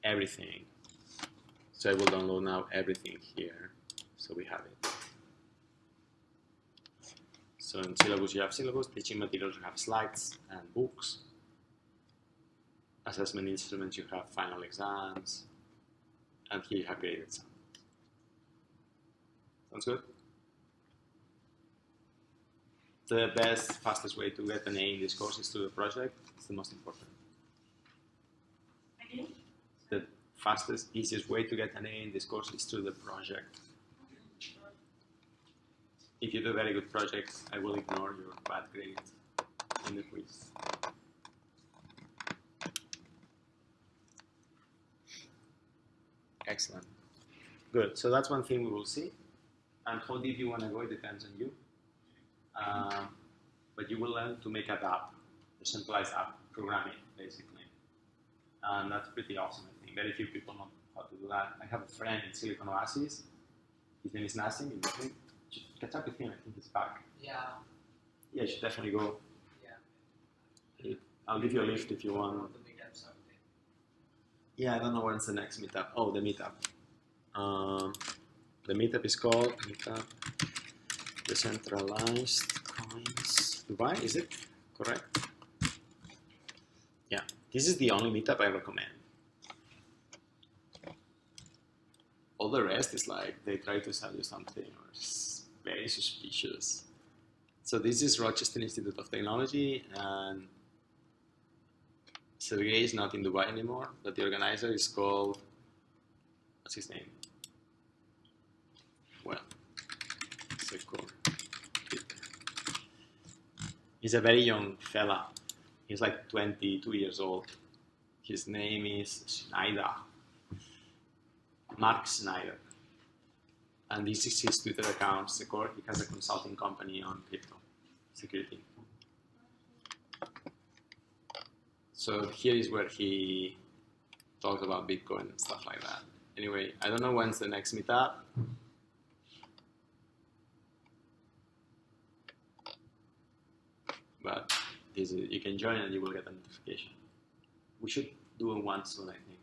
everything. So I will download now everything here, so we have it. So in syllabus you have syllabus, teaching materials you have slides and books. Assessment instruments you have final exams, and here you have graded some. Sounds good? The best, fastest way to get an A in this course is through the project. It's the most important. Again? The fastest, easiest way to get an A in this course is through the project. If you do a very good project, I will ignore your bad grades in the quiz. Excellent. Good. So that's one thing we will see. And how deep you want to go, it depends on you. But you will learn to make an app, a centralized app, program it, basically. And that's pretty awesome, I think. Very few people know how to do that. I have a friend in Silicon Oasis. His name is Nassim. You should catch up with him. I think he's back. Yeah. Yeah, you should definitely go. Yeah. I'll give you a lift if you want. One of the meetups out there. Yeah, I don't know when's the next meetup. Oh, the meetup. The meetup is called Meetup Decentralized Coins Dubai. Is it correct? Yeah, this is the only meetup I recommend. All the rest is like they try to sell you something or it's very suspicious. So this is Rochester Institute of Technology, and Sergey is not in Dubai anymore, but the organizer is called, what's his name? Well, he's a very young fella. He's like 22 years old. His name is Schneider, Mark Schneider. And this is his Twitter account. He has a consulting company on crypto security. So here is where he talks about Bitcoin and stuff like that. Anyway, I don't know when's the next meetup. But you can join and you will get a notification. We should do one soon, I think.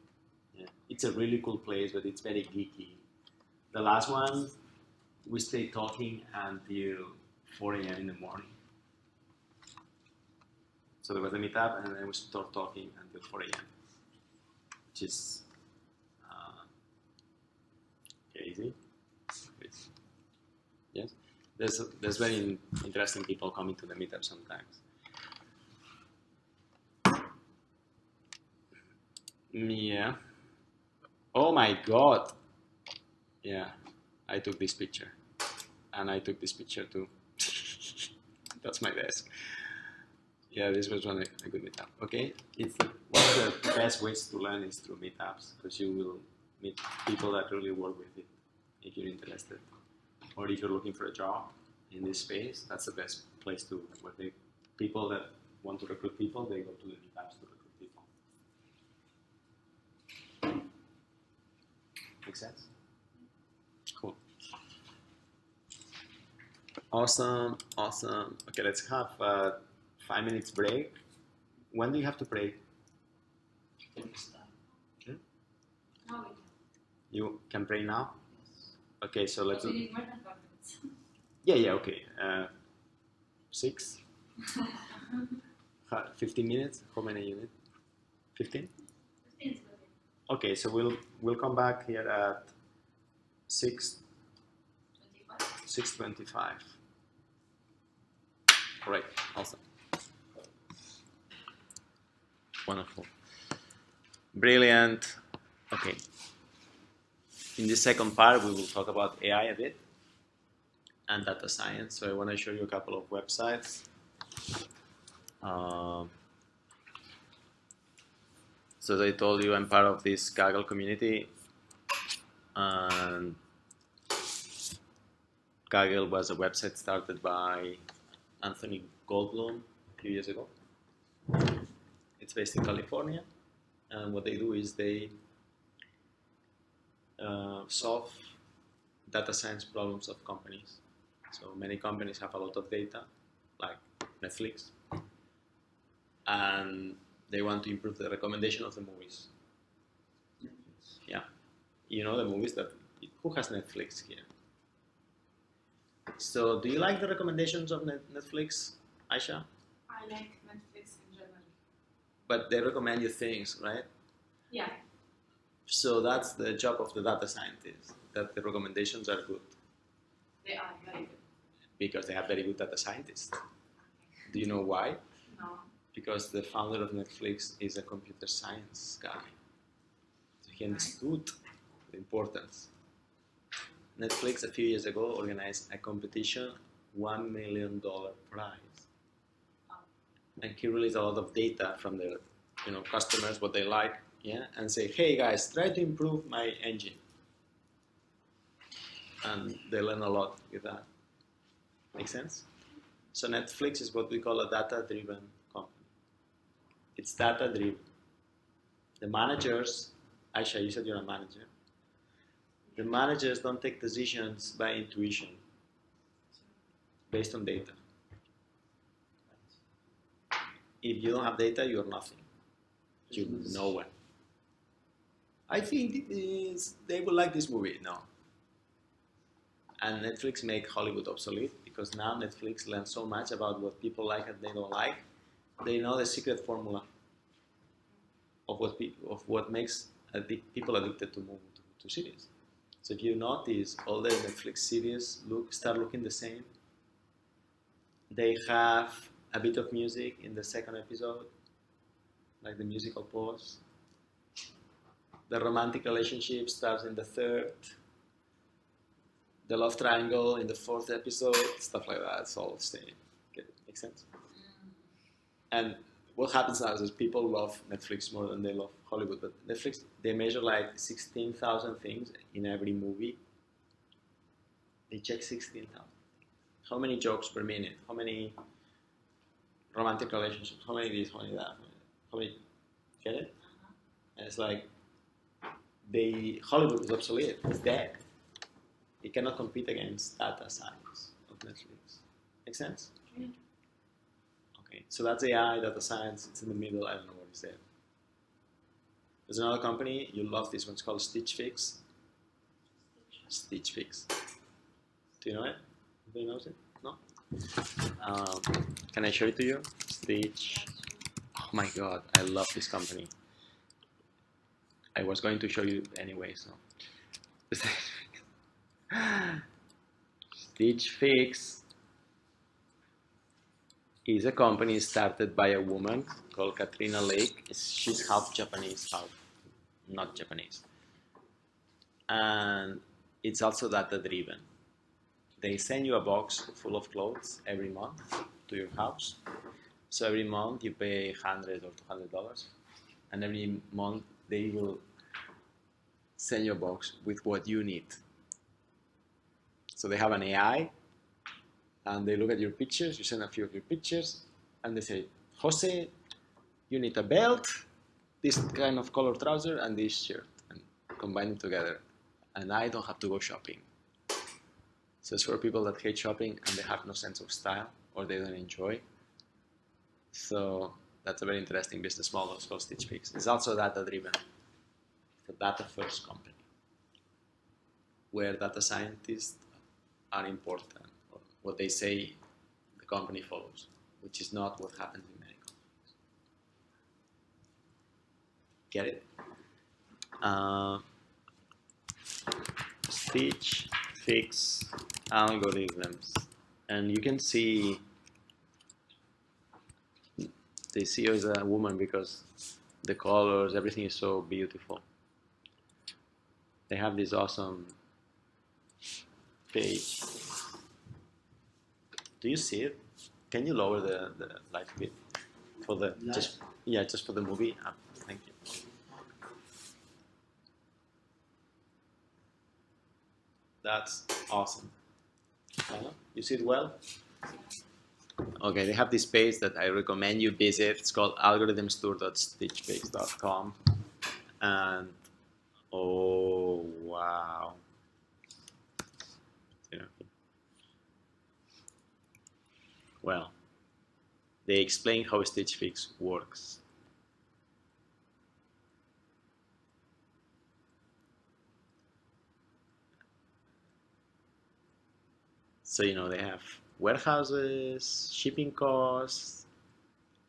Yeah. It's a really cool place, but it's very geeky. The last one, we stayed talking until 4 a.m. in the morning. So there was a meetup, and then we started talking until 4 a.m., which is crazy. Yes, there's very interesting people coming to the meetup sometimes. Yeah. Oh my God. Yeah, I took this picture, and I took this picture too. That's my desk. Yeah, this was one a good meetup. Okay, it's one of the best ways to learn is through meetups, because you will meet people that really work with it if you're interested, or if you're looking for a job in this space. That's the best place to work. People that want to recruit people, they go to the meetups to recruit people. Make sense? Cool. Awesome, awesome. Okay, let's have 5 minutes break. When do you have to break? No, You can pray now? Okay, so let's we need more than 5 minutes. Yeah, okay. 6? 15 minutes? How many you need? 15? 15 is good. Okay, so we'll come back here at 6:25. All right, awesome. Wonderful. Brilliant. Okay. In the second part, we will talk about AI a bit and data science. So I want to show you a couple of websites. So as I told you, I'm part of this Kaggle community, and Kaggle was a website started by Anthony Goldblum a few years ago. It's based in California, and what they do is they solve data science problems of companies. So many companies have a lot of data, like Netflix, and they want to improve the recommendation of the movies. Yeah, you know the movies that, who has Netflix here? So do you like the recommendations of Netflix, Aisha? I like Netflix in general. But they recommend you things, right? Yeah. So that's the job of the data scientist, that the recommendations are good. They are very good. Because they have very good data scientists. Do you know why? No. Because the founder of Netflix is a computer science guy. So he understood the importance. Netflix a few years ago organized a competition, $1 million prize. And he released a lot of data from their customers, what they like, yeah, and say, hey guys, try to improve my engine. And they learn a lot with that. Make sense? So Netflix is what we call a data-driven company. It's data-driven. The managers, Aisha, you said you're a manager. The managers don't take decisions by intuition, based on data. If you don't have data, you're nothing. You're nowhere. I think they will like this movie. No. And Netflix make Hollywood obsolete because now Netflix learns so much about what people like and they don't like. They know the secret formula of what makes people addicted to series. So if you notice, all the Netflix series start looking the same. They have a bit of music in the second episode, like the musical pause. The romantic relationship starts in the third. The love triangle in the fourth episode, stuff like that. It's all the same. Okay, makes sense? And what happens now is people love Netflix more than they love Hollywood. But Netflix, they measure like 16,000 things in every movie. They check 16,000. How many jokes per minute? How many romantic relationships? How many this? How many that? How many? Get it? And it's like Hollywood is obsolete. It's dead. It cannot compete against data science of Netflix. Make sense? Yeah. Okay, so that's AI, data science. It's in the middle. I don't know what is there. There's another company. You love this one. It's called Stitch Fix. Stitch Fix. Do you know it? Anybody knows it? No? Can I show it to you? Stitch. Oh my god, I love this company. I was going to show you anyway, so. Stitch Fix is a company started by a woman called Katrina Lake. She's half Japanese, half not Japanese. And it's also data driven. They send you a box full of clothes every month to your house. So every month you pay $100 or $200, and every month they will send you a box with what you need. So they have an AI, and they look at your pictures. You send a few of your pictures, and they say, Jose, you need a belt, this kind of color trouser, and this shirt, and combine them together. And I don't have to go shopping. So it's for people that hate shopping and they have no sense of style or they don't enjoy. So that's a very interesting business model. It's called Stitch Fix. It's also data driven. It's a data first company where data scientists are important. Or what they say the company follows, which is not what happens in many companies. Get it? Stitch Fix algorithms, and you can see the CEO is a woman because the colors, everything is so beautiful. They have this awesome page. Do you see it? Can you lower the light a bit for the just for the movie? Thank you. That's awesome. You see it well? Okay, they have this page that I recommend you visit. It's called algorithmstour.stitchfix.com, and oh wow. Well, they explain how Stitch Fix works. So, they have warehouses, shipping costs,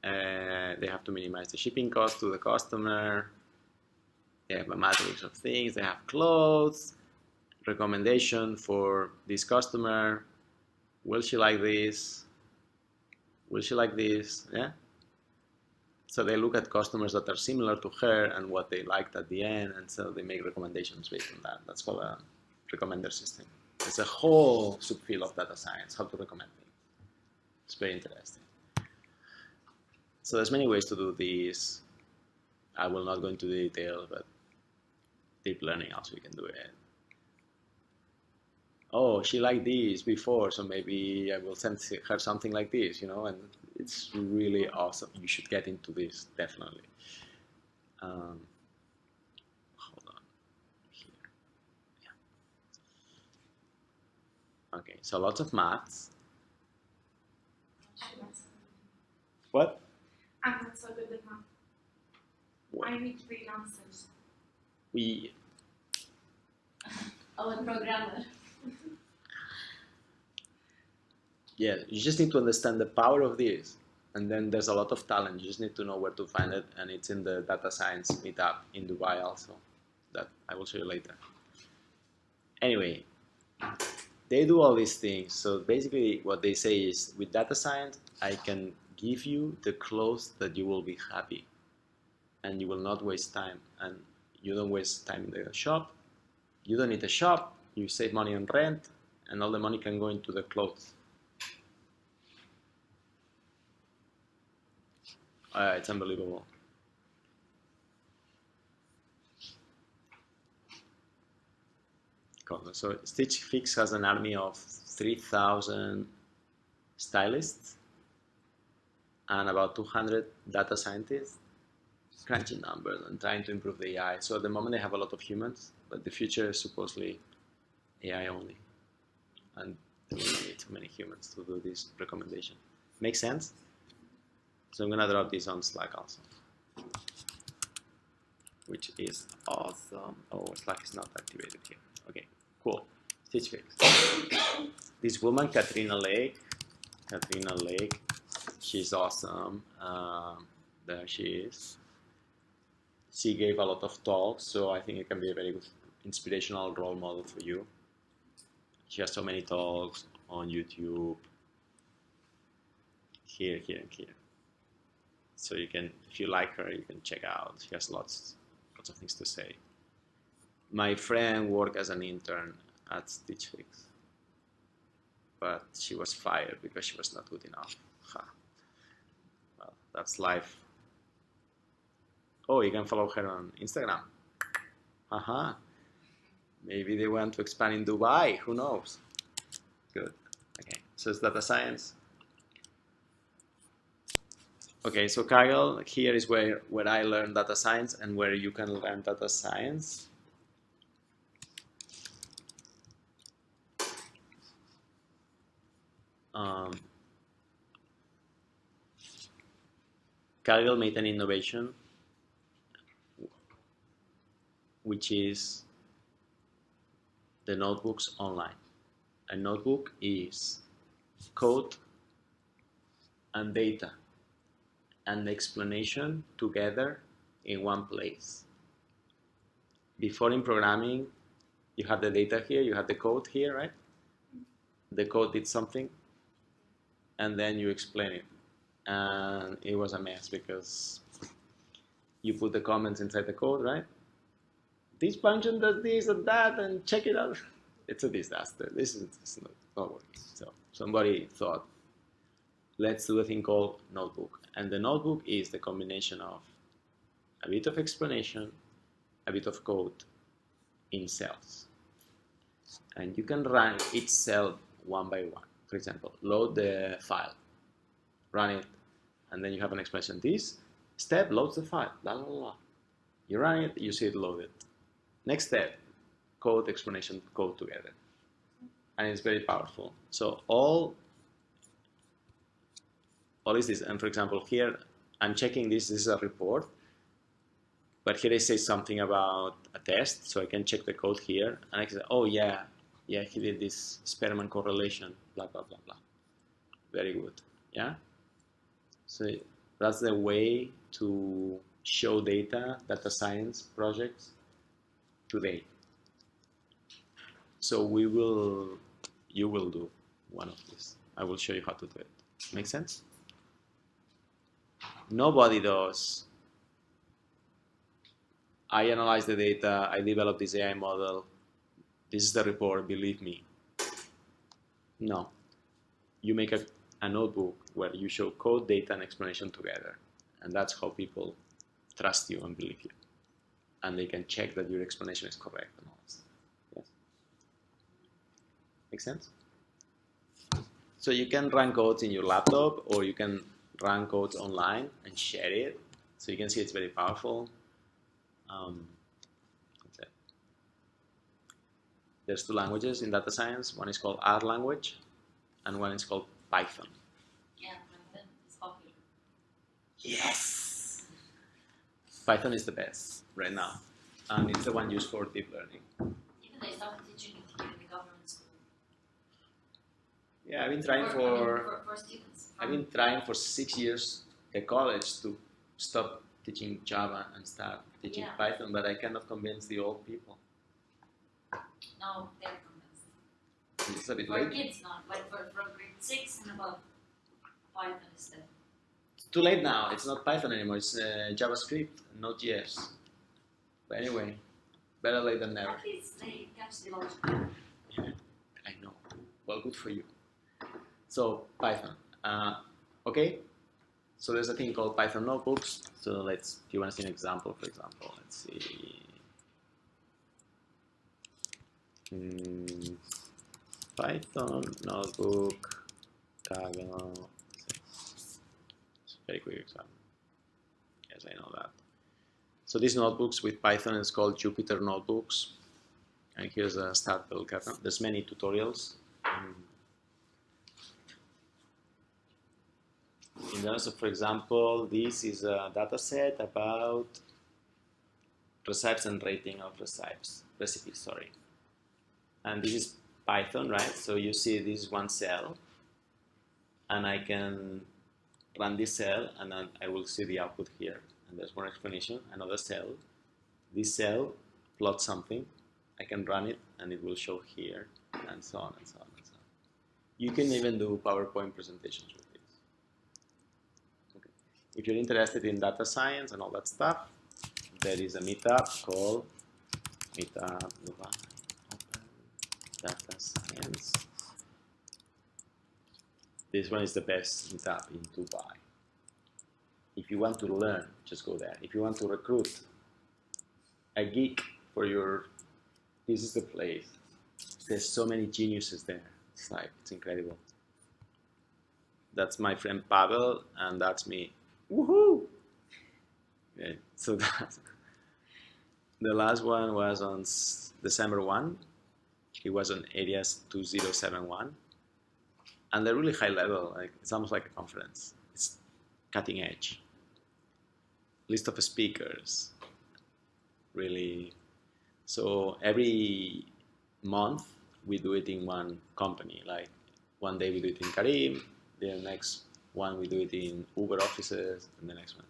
they have to minimize the shipping cost to the customer, they have a matrix of things, they have clothes, recommendation for this customer, will she like this? Will she like this? Yeah. So they look at customers that are similar to her and what they liked at the end, and so they make recommendations based on that. That's called a recommender system. It's a whole subfield of data science, how to recommend things. It's very interesting. So there's many ways to do this. I will not go into detail, but deep learning also you can do it. Oh, she liked this before, so maybe I will send her something like this, and it's really awesome. You should get into this, definitely. Hold on, here, yeah. Okay, so lots of maths. What? I'm not so good at math. I need freelancers. Our programmer. Yeah, you just need to understand the power of this, and then there's a lot of talent. You just need to know where to find it, and it's in the data science meetup in Dubai also. That I will show you later. Anyway, they do all these things. So basically what they say is, with data science, I can give you the clothes that you will be happy, and you will not waste time, and you don't waste time in the shop. You don't need a shop, you save money on rent, and all the money can go into the clothes. It's unbelievable. Cool. So Stitch Fix has an army of 3,000 stylists and about 200 data scientists crunching numbers and trying to improve the AI. So at the moment they have a lot of humans, but the future is supposedly AI only. And they will not need too many humans to do this recommendation. Make sense? So I'm gonna drop this on Slack also, which is awesome. Oh, Slack is not activated here. Okay, cool. Stitch Fix. This woman, Katrina Lake, she's awesome. There she is. She gave a lot of talks, so I think it can be a very good inspirational role model for you. She has so many talks on YouTube, here, and here. So you can, if you like her, you can check out. She has lots of things to say. My friend worked as an intern at Stitch Fix, but she was fired because she was not good enough. Well, that's life. Oh, you can follow her on Instagram. Maybe they want to expand in Dubai, who knows? Good. Okay, so it's data science. Okay, so Kaggle, here is where I learned data science and where you can learn data science. Kaggle made an innovation, which is the notebooks online. A notebook is code and data and explanation together in one place. Before in programming, you have the data here, you have the code here, right? The code did something, and then you explain it. And it was a mess because you put the comments inside the code, right? This function does this and that, and check it out. It's a disaster. This is not working. So somebody thought, let's do a thing called notebook. And the notebook is the combination of a bit of explanation, a bit of code in cells. And you can run each cell one by one. For example, load the file, run it, and then you have an explanation. This step loads the file, blah, blah, blah. You run it, you see it loaded. Next step, code, explanation, code together. And it's very powerful. So all is this. And for example, here I'm checking this is a report, but here I say something about a test, so I can check the code here, and I can say, oh yeah, he did this Spearman correlation, blah, blah, blah, blah. Very good, yeah? So that's the way to show data science projects today. So you will do one of these. I will show you how to do it. Make sense? Nobody does. I analyze the data, I develop this AI model, this is the report, believe me. No. You make a notebook where you show code, data, and explanation together. And that's how people trust you and believe you. And they can check that your explanation is correct and all that stuff. Yes? Make sense? So you can run codes in your laptop, or you can run codes online and share it. So you can see it's very powerful. That's it. There's two languages in data science. One is called R language, and one is called Python. Yeah, Python is popular. Yes! Python is the best right now, and it's the one used for deep learning. Even they started teaching it here in the government school. Yeah, I've been trying for students. I've been trying for 6 years at college to stop teaching Java and start teaching Python, but I cannot convince the old people. No, they're convinced. It's a bit For late. kids not, like for grade 6 and above, Python is the... It's too late now. It's not Python anymore. It's JavaScript, Node.js. But anyway, better late than never. At least they catch the logic. Yeah, I know. Well, good for you. So Python. Okay. So there's a thing called Python notebooks. So if you want to see an example, for example, let's see. Python notebook, Kaggle. It's a very quick example. Yes, I know that. So these notebooks with Python is called Jupyter notebooks. And here's a start build. There's many tutorials. In terms of, for example, this is a data set about recipes and rating of recipes, sorry. And this is Python, right? So you see this is one cell, and I can run this cell, and then I will see the output here. And there's more explanation, another cell. This cell plots something. I can run it, and it will show here, and so on, and so on, and so on. You can even do PowerPoint presentations with this. Okay. If you're interested in data science and all that stuff, there is a meetup called Meetup Dubai Open Data Science. This one is the best meetup in Dubai. If you want to learn, just go there. If you want to recruit a geek for your, this is the place. There's so many geniuses there. It's incredible. That's my friend Pavel, and that's me. Woohoo! Okay, so the last one was on December 1. It was on Areas 2071. And they're really high level, like it's almost like a conference. It's cutting edge. List of speakers, really. So every month we do it in one company. Like one day we do it in Karim, the next one we do it in Uber offices, and the next one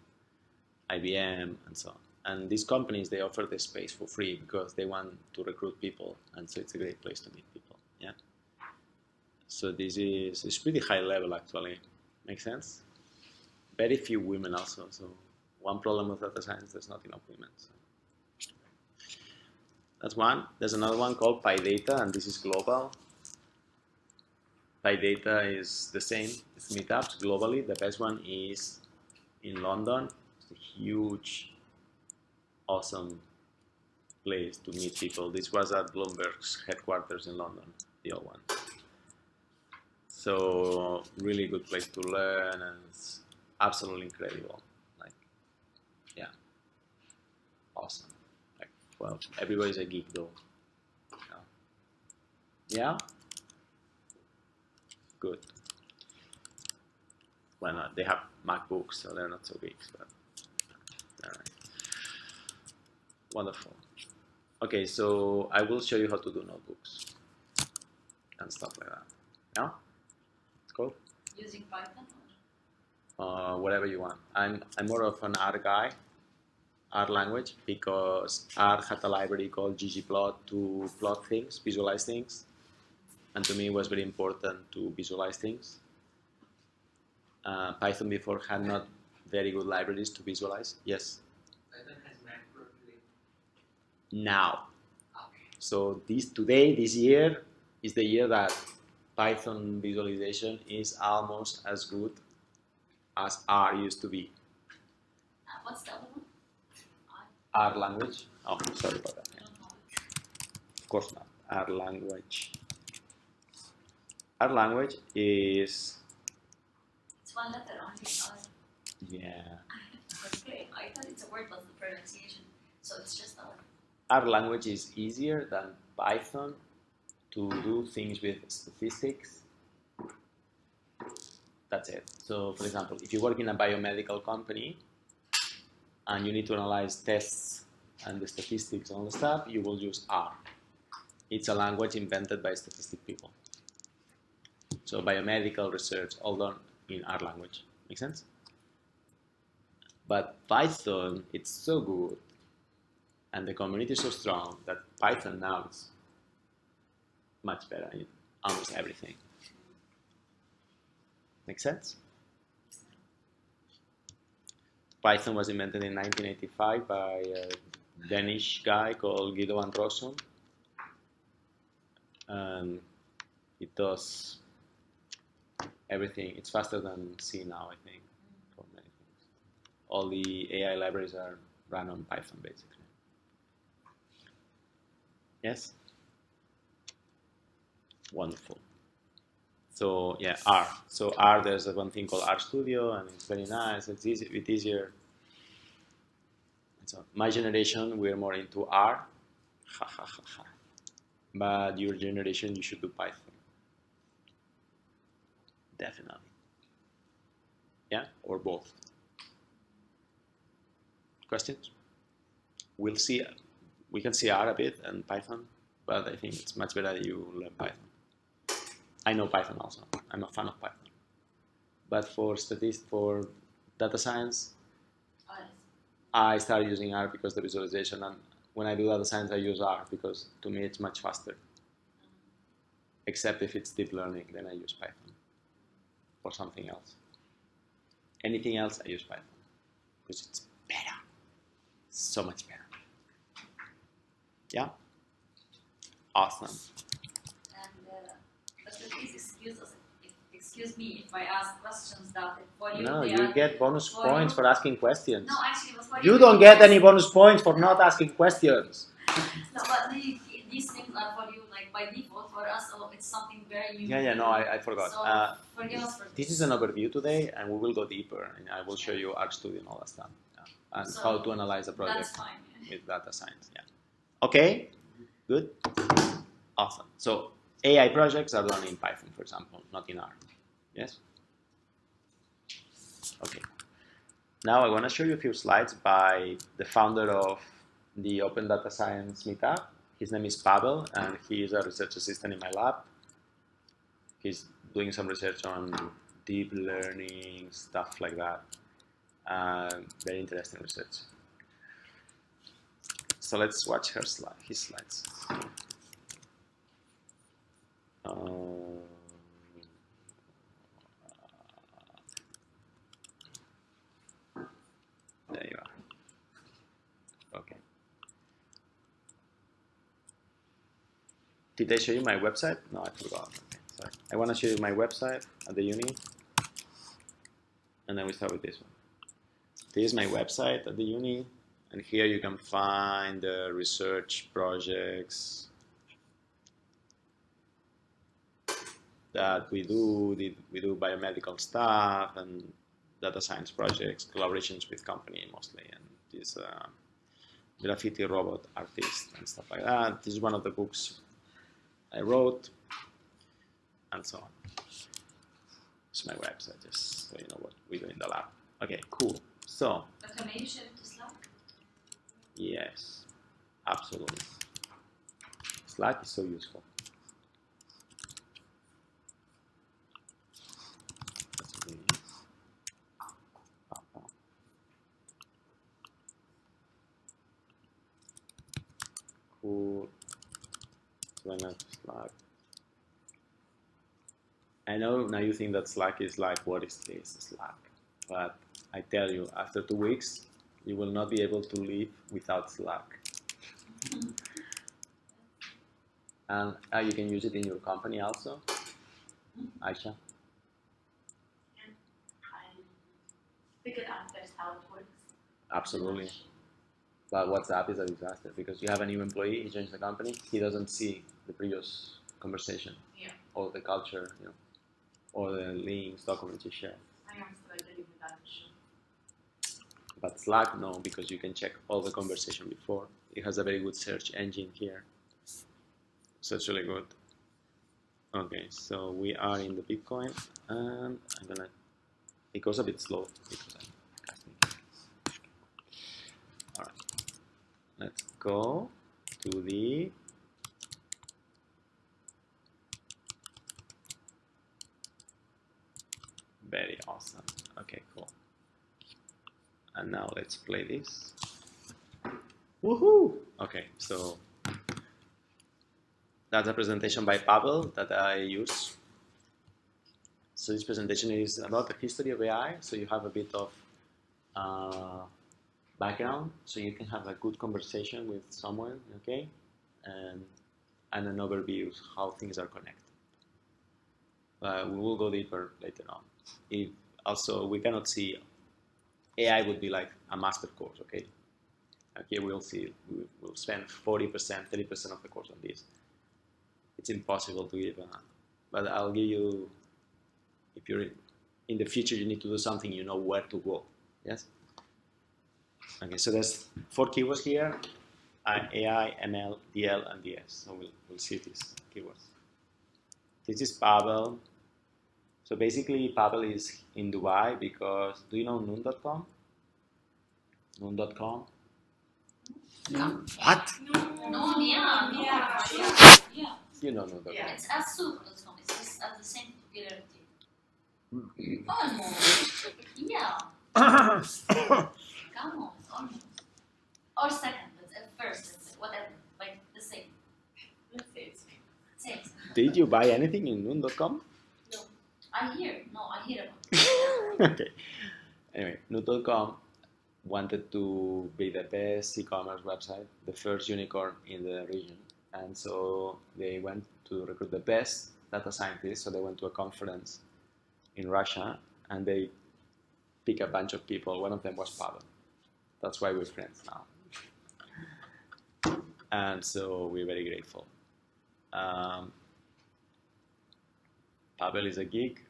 IBM, and so on. And these companies, they offer the space for free because they want to recruit people, and so it's a great place to meet people. Yeah. So it's pretty high level actually. Makes sense? Very few women also, so One problem with data science, there's not enough women. So. That's one. There's another one called PyData, and this is global. PyData is the same. It's meetups globally. The best one is in London. It's a huge, awesome place to meet people. This was at Bloomberg's headquarters in London, the old one. So really good place to learn, and it's absolutely incredible. Like, yeah, awesome. Like, well, everybody's a geek though. Yeah. Good. Well, they have MacBooks, so they're not so big, but all right. Wonderful. Okay, so I will show you how to do notebooks and stuff like that. Yeah? Cool. Using Python? Whatever you want. I'm more of an R guy, R language, because R had a library called ggplot to plot things, visualize things. And to me, it was very important to visualize things. Python before had not very good libraries to visualize. Yes? Python has matplotlib. Now. Okay. So this year, is the year that Python visualization is almost as good as R used to be. What's the other one? R language. Oh, sorry about that. Yeah. Of course not. R language. R language is. It's one letter only. Yeah. That's great. I thought it's a word, but the pronunciation. So it's just a. R language is easier than Python to do things with statistics. That's it. So, for example, if you work in a biomedical company and you need to analyze tests and the statistics and all the stuff, you will use R. It's a language invented by statistic people. So biomedical research, all done in R language. Make sense? But Python, it's so good, and the community is so strong that Python now is much better in almost everything. Make sense? Python was invented in 1985 by a Danish guy called Guido van Rossum. And it does everything. It's faster than C now, I think, for many things. All the AI libraries are run on Python, basically. Yes? Wonderful. So yeah, R. So R, there's one thing called RStudio, and it's very nice. It's easy, a bit easier. And so my generation, we're more into R. Ha ha ha ha. But your generation, you should do Python. Definitely. Yeah, or both. Questions? We'll see. We can see R a bit and Python, but I think it's much better that you learn Python. I know Python also. I'm a fan of Python. But for statistics, for data science, I started using R because the visualization, and when I do data science, I use R because to me it's much faster. Except if it's deep learning, then I use Python or something else. Anything else, I use Python because it's better, so much better. Yeah, awesome. Excuse me if I ask questions that for you. No, you get bonus points for asking questions. No, actually, it was for you don't get any bonus points for not asking questions. No, but these things are for you, like by default. For us, it's something very unique. Yeah, no, I forgot. So forgive us for this is an overview today, and we will go deeper, and I will show you RStudio and all that stuff, and so how to analyze a project with data science. Yeah. Okay. Good. Awesome. So AI projects are done in Python, for example, not in R. Yes? Okay. Now I want to show you a few slides by the founder of the Open Data Science Meetup. His name is Pavel, and he is a research assistant in my lab. He's doing some research on deep learning, stuff like that. Very interesting research. So let's watch his slides. There you are. Did I show you my website? No, I forgot. Okay, sorry. I want to show you my website at the uni. And then we start with this one. This is my website at the uni. And here you can find the research projects that we do. We do biomedical stuff and data science projects, collaborations with company mostly, and this graffiti robot artist and stuff like that. This is one of the books I wrote, and so on. It's my website, just so you know what we do in the lab. Okay, cool. So, But can maybe share it to Slack? yes, absolutely. Slack is so useful. Cool. So I know Slack. I know now you think that Slack is like, what is this Slack? But I tell you, after 2 weeks, you will not be able to live without Slack. And you can use it in your company also, Aisha. I figured out that's how it works. Absolutely. But WhatsApp is a disaster because you have a new employee, he joins the company, he doesn't see the previous conversation, Yeah. or the culture, you know, or the links, documents you share. I am still dealing with that issue. But Slack, no, because you can check all the conversation before. It has a very good search engine here. So it's really good. Okay, so we are in the Bitcoin, and I'm gonna, it goes a bit slow because I'm casting. All right, let's go to the very awesome. Okay, cool. And now let's play this. Woohoo! Okay, so that's a presentation by Pavel that I use. So this presentation is about the history of AI. So you have a bit of background, so you can have a good conversation with someone, okay? And an overview of how things are connected. We will go deeper later on. If also, we cannot see, AI would be like a master course, okay? Here we'll see, we'll spend 40%, 30% of the course on this. It's impossible to give, but I'll give you, if you're in the future, you need to do something, you know where to go, yes? Okay, so there's 4 keywords here, AI, ML, DL, and DS. So we'll see these keywords. This is Pavel. So basically, Pavel is in Dubai because, do you know Noon.com? Noon.com? What? No, yeah. You know Noon.com. Yeah. It's as soup.com. It's just at the same popularity. Almost. Yeah. Come on, almost. Or second, but at first, it's whatever. Like the same. Let's say it's Same. Did you buy anything in Noon.com? I hear about it. Okay. Anyway, Noon.com wanted to be the best e-commerce website, the first unicorn in the region. And so they went to recruit the best data scientists. So they went to a conference in Russia and they picked a bunch of people. One of them was Pavel. That's why we're friends now. And so we're very grateful. Pavel is a geek.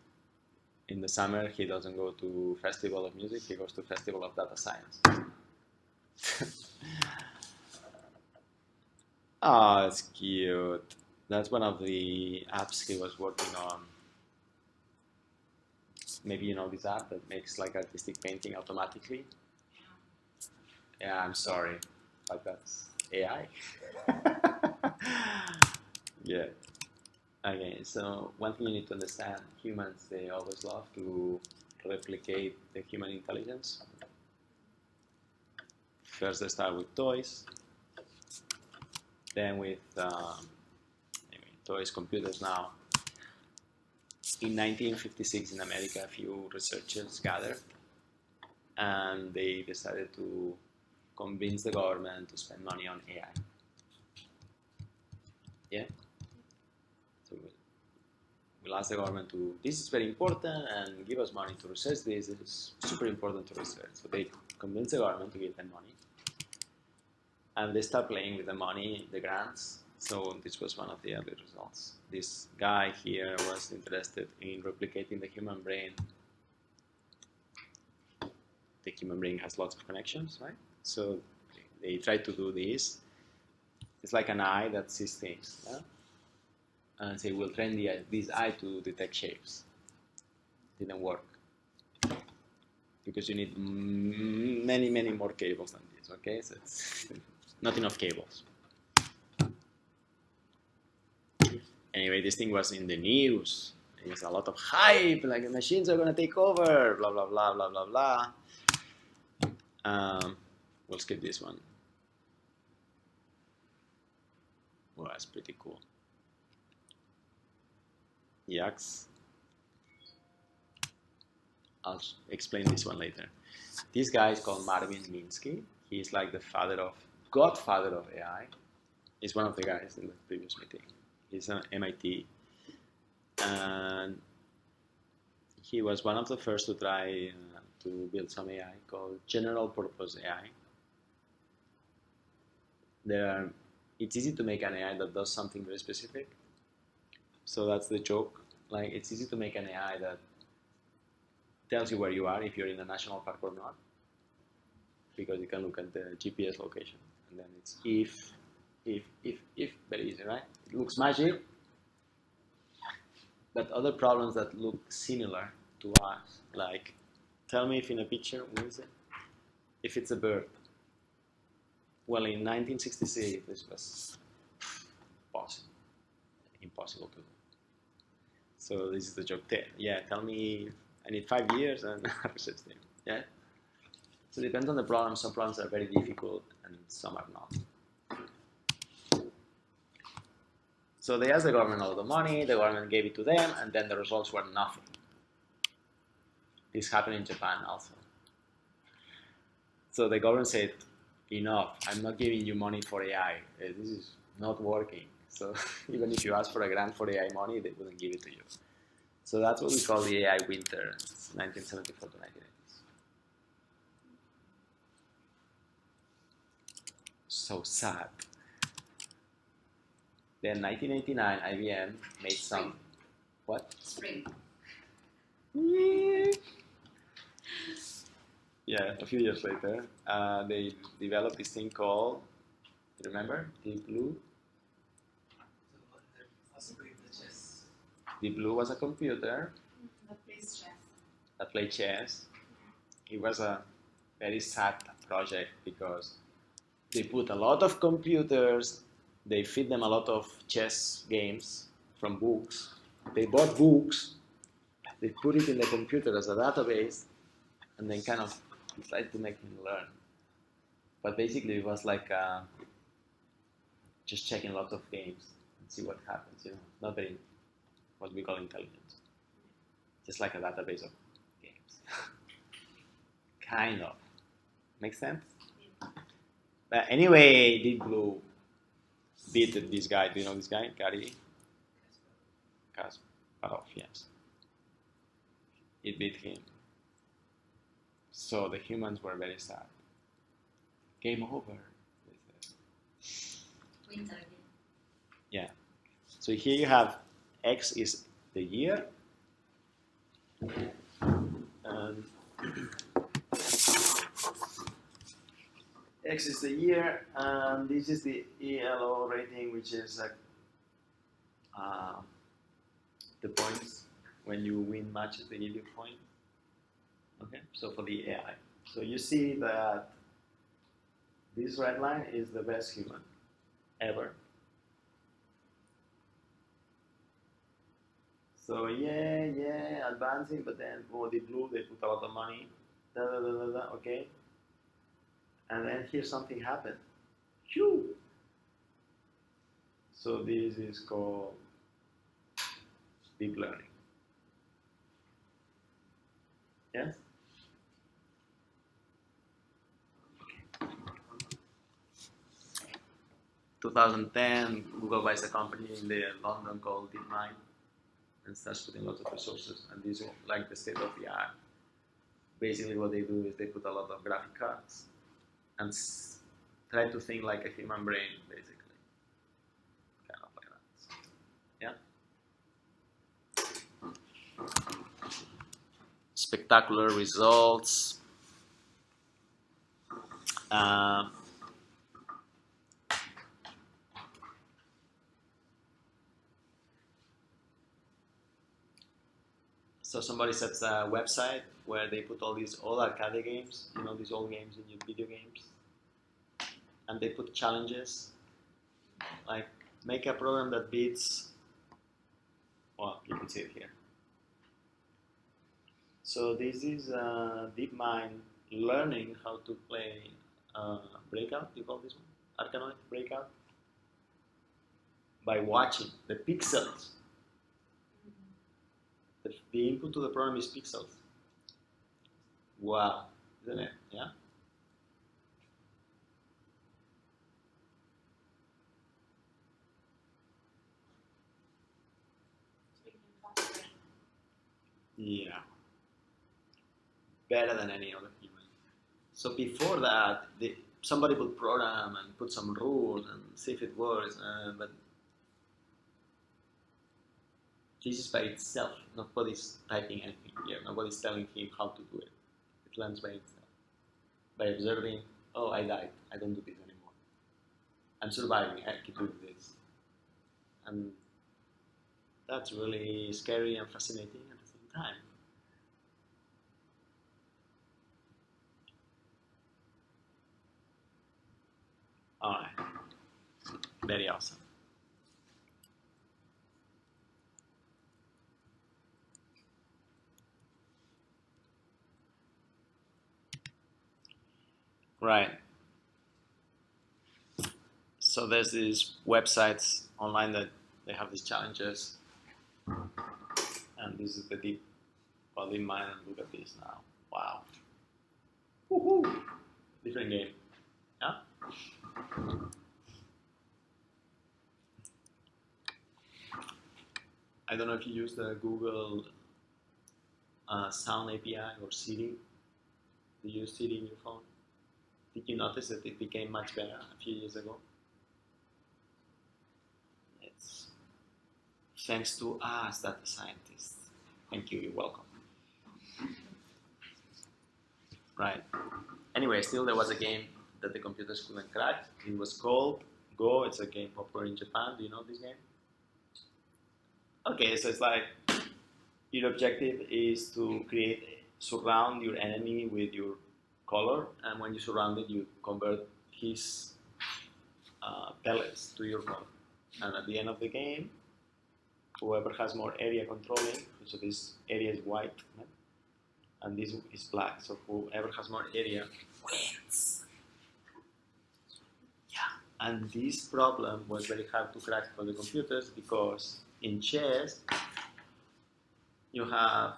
In the summer, he doesn't go to Festival of Music, he goes to Festival of Data Science. Oh, it's cute. That's one of the apps he was working on. Maybe you know this app that makes like artistic painting automatically? Yeah, I'm sorry, but that's AI. Yeah. Okay, so one thing you need to understand, humans, they always love to replicate the human intelligence. First they start with toys, then with toys, computers now. In 1956 in America, a few researchers gathered and they decided to convince the government to spend money on AI. Yeah? We'll ask the government to, this is very important and give us money to research this. It is super important to research. So they convince the government to give them money. And they start playing with the money, the grants. So this was one of the early results. This guy here was interested in replicating the human brain. The human brain has lots of connections, right? So they tried to do this. It's like an eye that sees things. Yeah? And say, we'll train this eye to detect shapes. Didn't work. Because you need many, many more cables than this, okay? So it's not enough cables. Anyway, this thing was in the news. There's a lot of hype, like the machines are gonna take over, blah, blah, blah, blah, blah, blah. We'll skip this one. Well, that's pretty cool. Yucks. I'll explain this one later. This guy is called Marvin Minsky. He's like the godfather of AI. He's one of the guys in the previous meeting. He's an MIT. And he was one of the first to try to build some AI called general purpose AI. It's easy to make an AI that does something very specific. So that's the joke. Like, it's easy to make an AI that tells you where you are, if you're in a national park or not, because you can look at the GPS location. And then it's if, very easy, right? It looks magic, but other problems that look similar to us, like, tell me if in a picture, what is it? If it's a bird. Well, in 1966, this was impossible to do. So this is the joke. Yeah, tell me, I need 5 years and research them. Yeah. So it depends on the problem. Some problems are very difficult and some are not. So they asked the government all the money, the government gave it to them, and then the results were nothing. This happened in Japan also. So the government said, enough, I'm not giving you money for AI. This is not working. So even if you ask for a grant for AI money, they wouldn't give it to you. So that's what we call the AI winter, 1974 to 1980s. So sad. Then 1989, IBM made some, what? Spring. Yeah, a few years later, they developed this thing called, you remember, Deep Blue? Deep Blue was a computer that played chess. It was a very sad project because they put a lot of computers, they feed them a lot of chess games from books. They bought books, they put it in the computer as a database, and then kind of tried to make him learn. But basically it was like just checking lots of games and see what happens, you know, not very, what we call intelligent. Just like a database of games. Kind of. Makes sense? But anyway, Deep Blue beat this guy. Do you know this guy? Gary Kasparov, yes. It beat him. So the humans were very sad. Game over. Winter again. Yeah. So here you have X is the year. And X is the year, and this is the ELO rating, which is the points. When you win matches, they give you points. Okay, so for the AI. So you see that this red line is the best human ever. So yeah, advancing, but then for the blue, they put a lot of money, okay. And then here something happened. Phew! So this is called deep learning. Yes? 2010, Google buys a company in London called DeepMind. and starts putting lots of resources, and these are like the state of the art. Basically what they do is they put a lot of graphic cards and try to think like a human brain, basically. Kind of like that. Yeah. Spectacular results. So somebody sets a website where they put all these old arcade games, you know, these old games in your video games, and they put challenges, like make a program that beats, well, you can see it here. So this is DeepMind learning how to play Breakout, you call this one? Arkanoid Breakout? By watching the pixels. The input to the program is pixels. Wow, isn't it? Yeah? Yeah. Better than any other human. So before that, somebody would program and put some rules and see if it works, but this is by itself. Nobody's typing anything here. Nobody's telling him how to do it. It learns by itself. By observing, oh, I died. I don't do this anymore. I'm surviving. I keep doing this. And that's really scary and fascinating at the same time. All right. Very awesome. Right. So there's these websites online that they have these challenges, and this is the DeepMind, and look at this now. Wow. Woohoo! Different game. Yeah. I don't know if you use the Google Sound API or Siri. Do you use Siri in your phone? Did you notice that it became much better a few years ago? It's thanks to us, data scientists. Thank you, you're welcome. Right. Anyway, still there was a game that the computers couldn't crack. It was called Go. It's a game popular in Japan. Do you know this game? Okay, so it's like your objective is to surround your enemy with your color, and when you surround it, you convert his pellets to your color. And at the end of the game, whoever has more area controlling, so this area is white, right? And this is black, so whoever has more area wins. Yeah, and this problem was very hard to crack for the computers because in chess, you have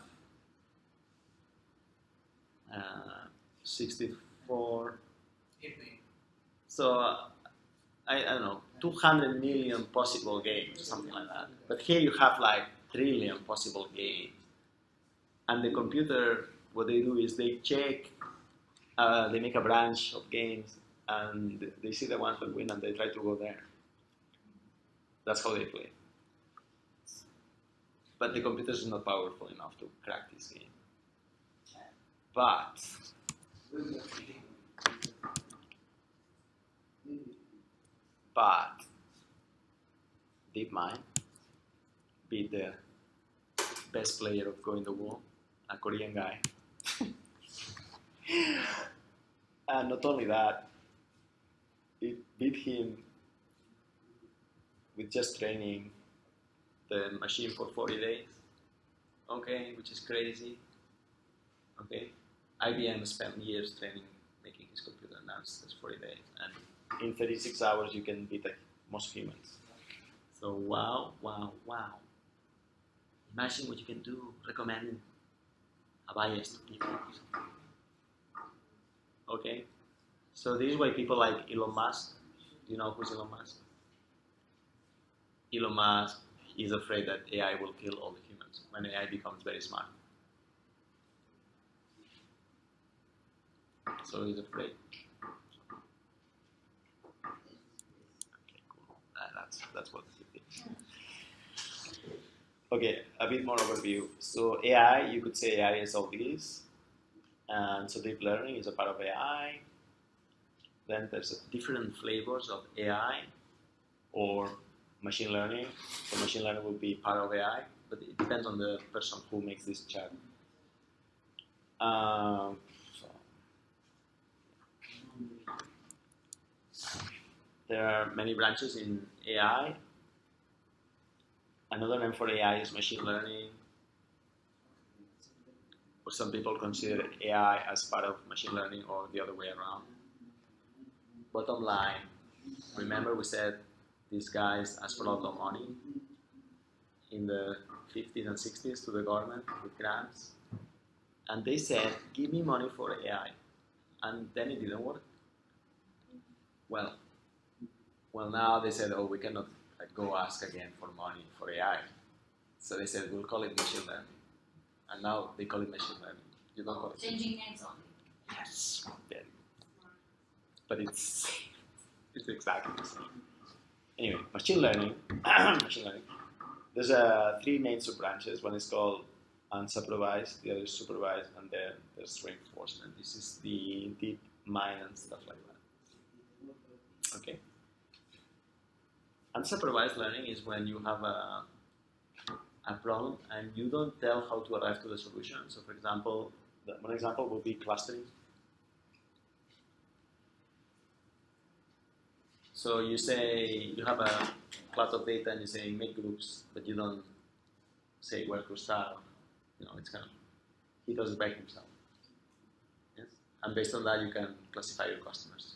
64. So I don't know, 200 million possible games, or something like that. But here you have like trillion possible games. And the computer, what they do is they check, they make a branch of games, and they see the ones that win, and they try to go there. That's how they play. But the computer is not powerful enough to crack this game. But DeepMind beat the best player of Go in the world, a Korean guy. And not only that, it beat him with just training the machine for 40 days. Okay, which is crazy. Okay, IBM spent years training, making his computer, now it's just 40 days. And in 36 hours, you can beat most humans. So wow, wow, wow. Imagine what you can do recommending a bias to people. Okay, so this is why people like Elon Musk. Do you know who's Elon Musk? Elon Musk, is afraid that AI will kill all the humans when AI becomes very smart. So he's afraid. Okay, cool. That's what he thinks. Okay, a bit more overview. So AI, you could say AI is all this, and so deep learning is a part of AI. Then there's different flavors of AI or machine learning. So machine learning will be part of AI, but it depends on the person who makes this chart. There are many branches in AI. Another name for AI is machine learning. Or some people consider AI as part of machine learning or the other way around. Bottom line, remember we said these guys asked for a lot of money in the 50s and 60s to the government with grants. And they said, give me money for AI. And then it didn't work. Well, now they said, oh, we cannot go ask again for money for AI. So they said, we'll call it machine learning. And now they call it machine learning. You don't call it. Changing names only. Yes, very good. But it's exactly the same. Anyway, machine learning. There's three main sub-branches. One is called unsupervised, the other is supervised, and then there's reinforcement. This is the deep mind and stuff like that. Okay. Unsupervised learning is when you have a problem and you don't tell how to arrive to the solution. So, for example, one example would be clustering. So you say you have a cloud of data and you say make groups, but you don't say where to start. You know, it's kind of, he does it by himself. Yes? And based on that, you can classify your customers.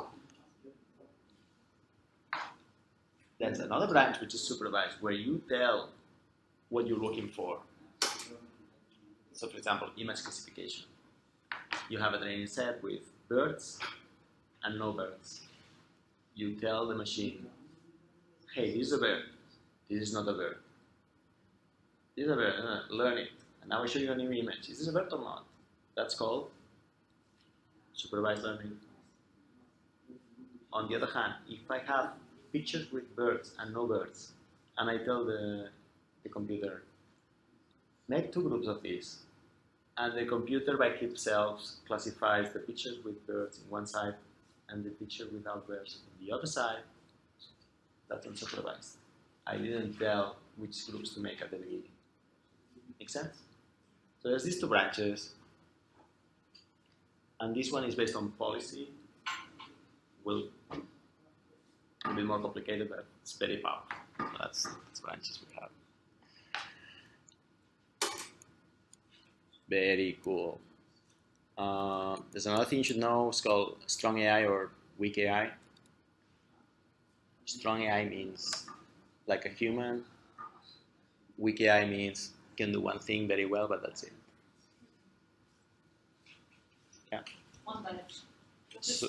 There's another branch which is supervised, where you tell what you're looking for. So, for example, image classification. You have a training set with birds and no birds. You tell the machine, hey, this is a bird. This is not a bird. This is a bird. Learn it. And now I show you a new image. Is this a bird or not? That's called supervised learning. On the other hand, if I have pictures with birds and no birds, and I tell the computer, make two groups of these, and the computer by itself classifies the pictures with birds in one side and the picture without birds on the other side, that's unsupervised. I didn't tell which groups to make at the beginning. Make sense? So there's these two branches, and this one is based on policy. Will a bit more complicated, but it's very powerful. That's branches we have. Very cool. There's another thing you should know. It's called strong AI or weak AI. Strong AI means like a human. Weak AI means can do one thing very well, but that's it. Yeah. One direction. So,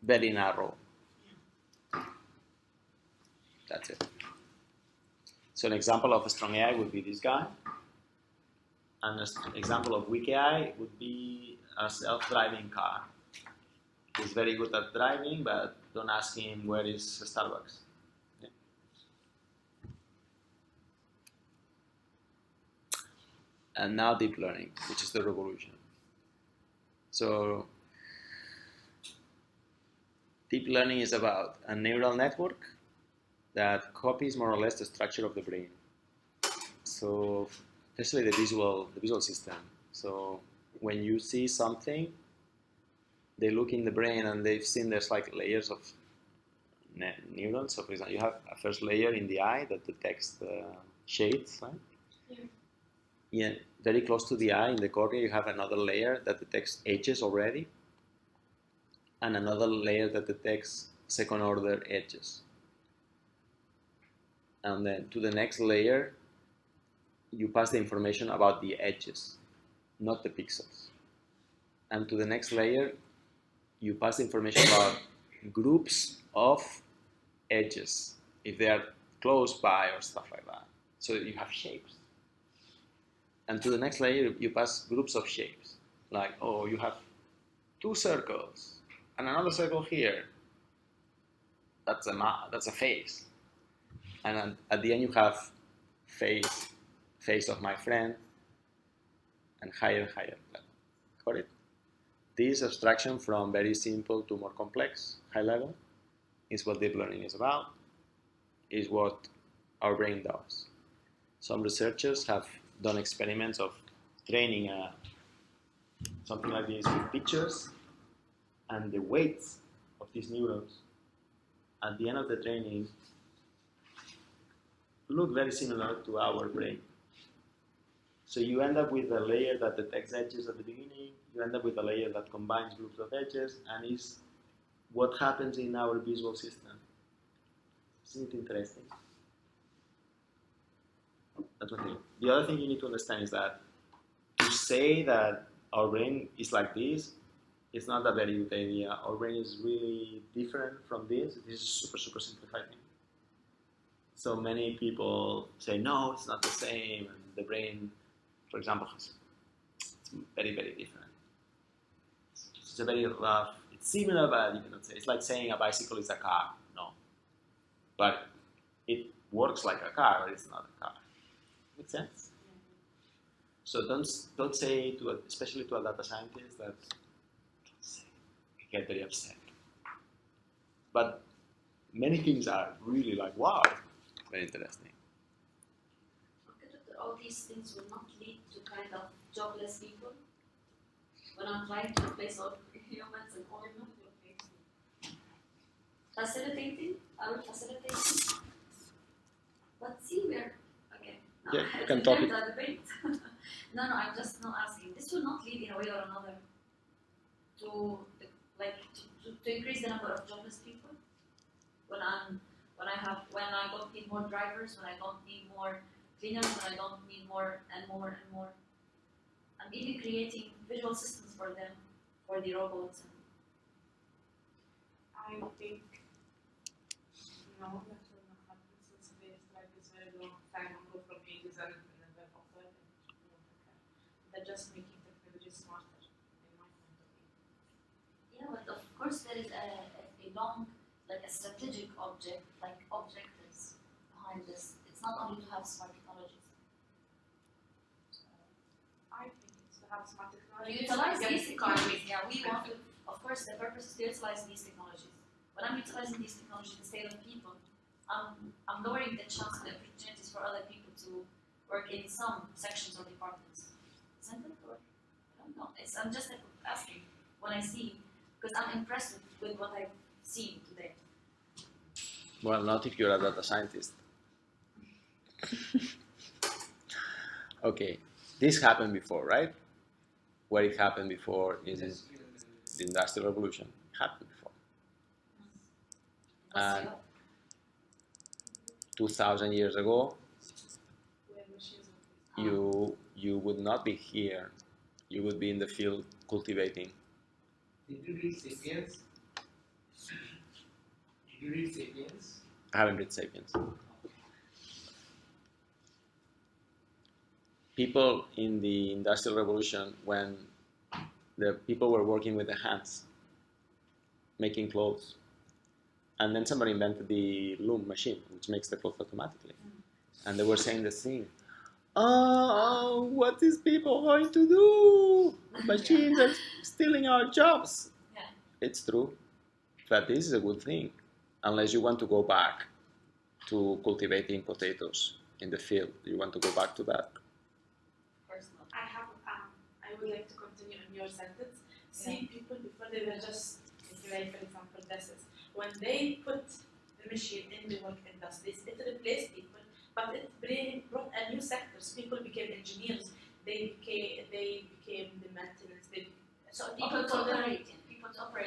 very narrow. That's it. So an example of a strong AI would be this guy. And an example of weak AI would be a self-driving car. He's very good at driving, but don't ask him where is Starbucks. Yeah. And now deep learning, which is the revolution. So deep learning is about a neural network that copies more or less the structure of the brain. So especially the visual system. So when you see something, they look in the brain and they've seen there's like layers of neurons. So for example, you have a first layer in the eye that detects the shades, right? Yeah, very close to the eye in the cornea, you have another layer that detects edges already, and another layer that detects second order edges. And then to the next layer, you pass the information about the edges, not the pixels. And to the next layer, you pass the information about groups of edges. If they are close by or stuff like that. So you have shapes. And to the next layer, you pass groups of shapes. Like, oh, you have 2 circles and another circle here. That's a face. And then at the end, you have face of my friend, and higher. Got it? This abstraction from very simple to more complex, high level, is what deep learning is about, is what our brain does. Some researchers have done experiments of training something like this with pictures, and the weights of these neurons at the end of the training look very similar to our brain. So you end up with a layer that detects edges at the beginning, you end up with a layer that combines groups of edges, and is what happens in our visual system. Isn't it interesting? That's one thing. The other thing you need to understand is that to say that our brain is like this, it's not a very good idea. Our brain is really different from this. This is super simplified thing. So many people say, no, it's not the same. And the brain, for example, it's very different. It's a very rough, it's similar, but you cannot say. It's like saying a bicycle is a car. No. But it works like a car, but it's not a car. Makes sense? So don't say, especially to a data scientist, that get very upset. But many things are really like, wow, very interesting. Okay, all these things will not lead to kind of jobless people. When I'm trying to replace all humans and all humans will replace me. Facilitating, I will facilitate. But see, we're okay. No, Yeah, you can talk it. Debate. No, I'm just not asking. This will not lead in a way or another to increase the number of jobless people. When I don't need more drivers, when I don't need more cleaners, when I don't need more and more. I'm even creating visual systems for them, for the robots. I think no, that will not happen since there's like this very long time ago from ages and never offer. They're just making technology smarter, in my point of view. Yeah, but of course there is a long, like a strategic objectives behind this. It's not only to have smart technologies. I think it's to have smart To technology. utilize these technologies, yeah, we want to, of course, the purpose is to utilize these technologies. When I'm utilizing these technologies instead of people, I'm lowering the chance and the opportunities for other people to work in some sections or departments. Isn't it? Or, I don't know. I'm just asking when I see, because I'm impressed with what I've seen today. Well, not if you're a data scientist. Okay, this happened before, right? Where it happened before is in the Industrial Revolution. It happened before. And 2,000 years ago, you would not be here. You would be in the field cultivating. Did you read Sapiens? I haven't read Sapiens. People in the Industrial Revolution, when the people were working with their hands, making clothes, and then somebody invented the loom machine, which makes the clothes automatically. And they were saying the thing, oh, what is people going to do? Machines are stealing our jobs. Yeah. It's true, but this is a good thing, unless you want to go back to cultivating potatoes in the field. You want to go back to that. I would like to continue on your sentence. See, people before they were just, like, for example, desks. When they put the machine in the work industries, it replaced people, but it brought a new sectors. People became engineers. They became the maintenance. So People to operate.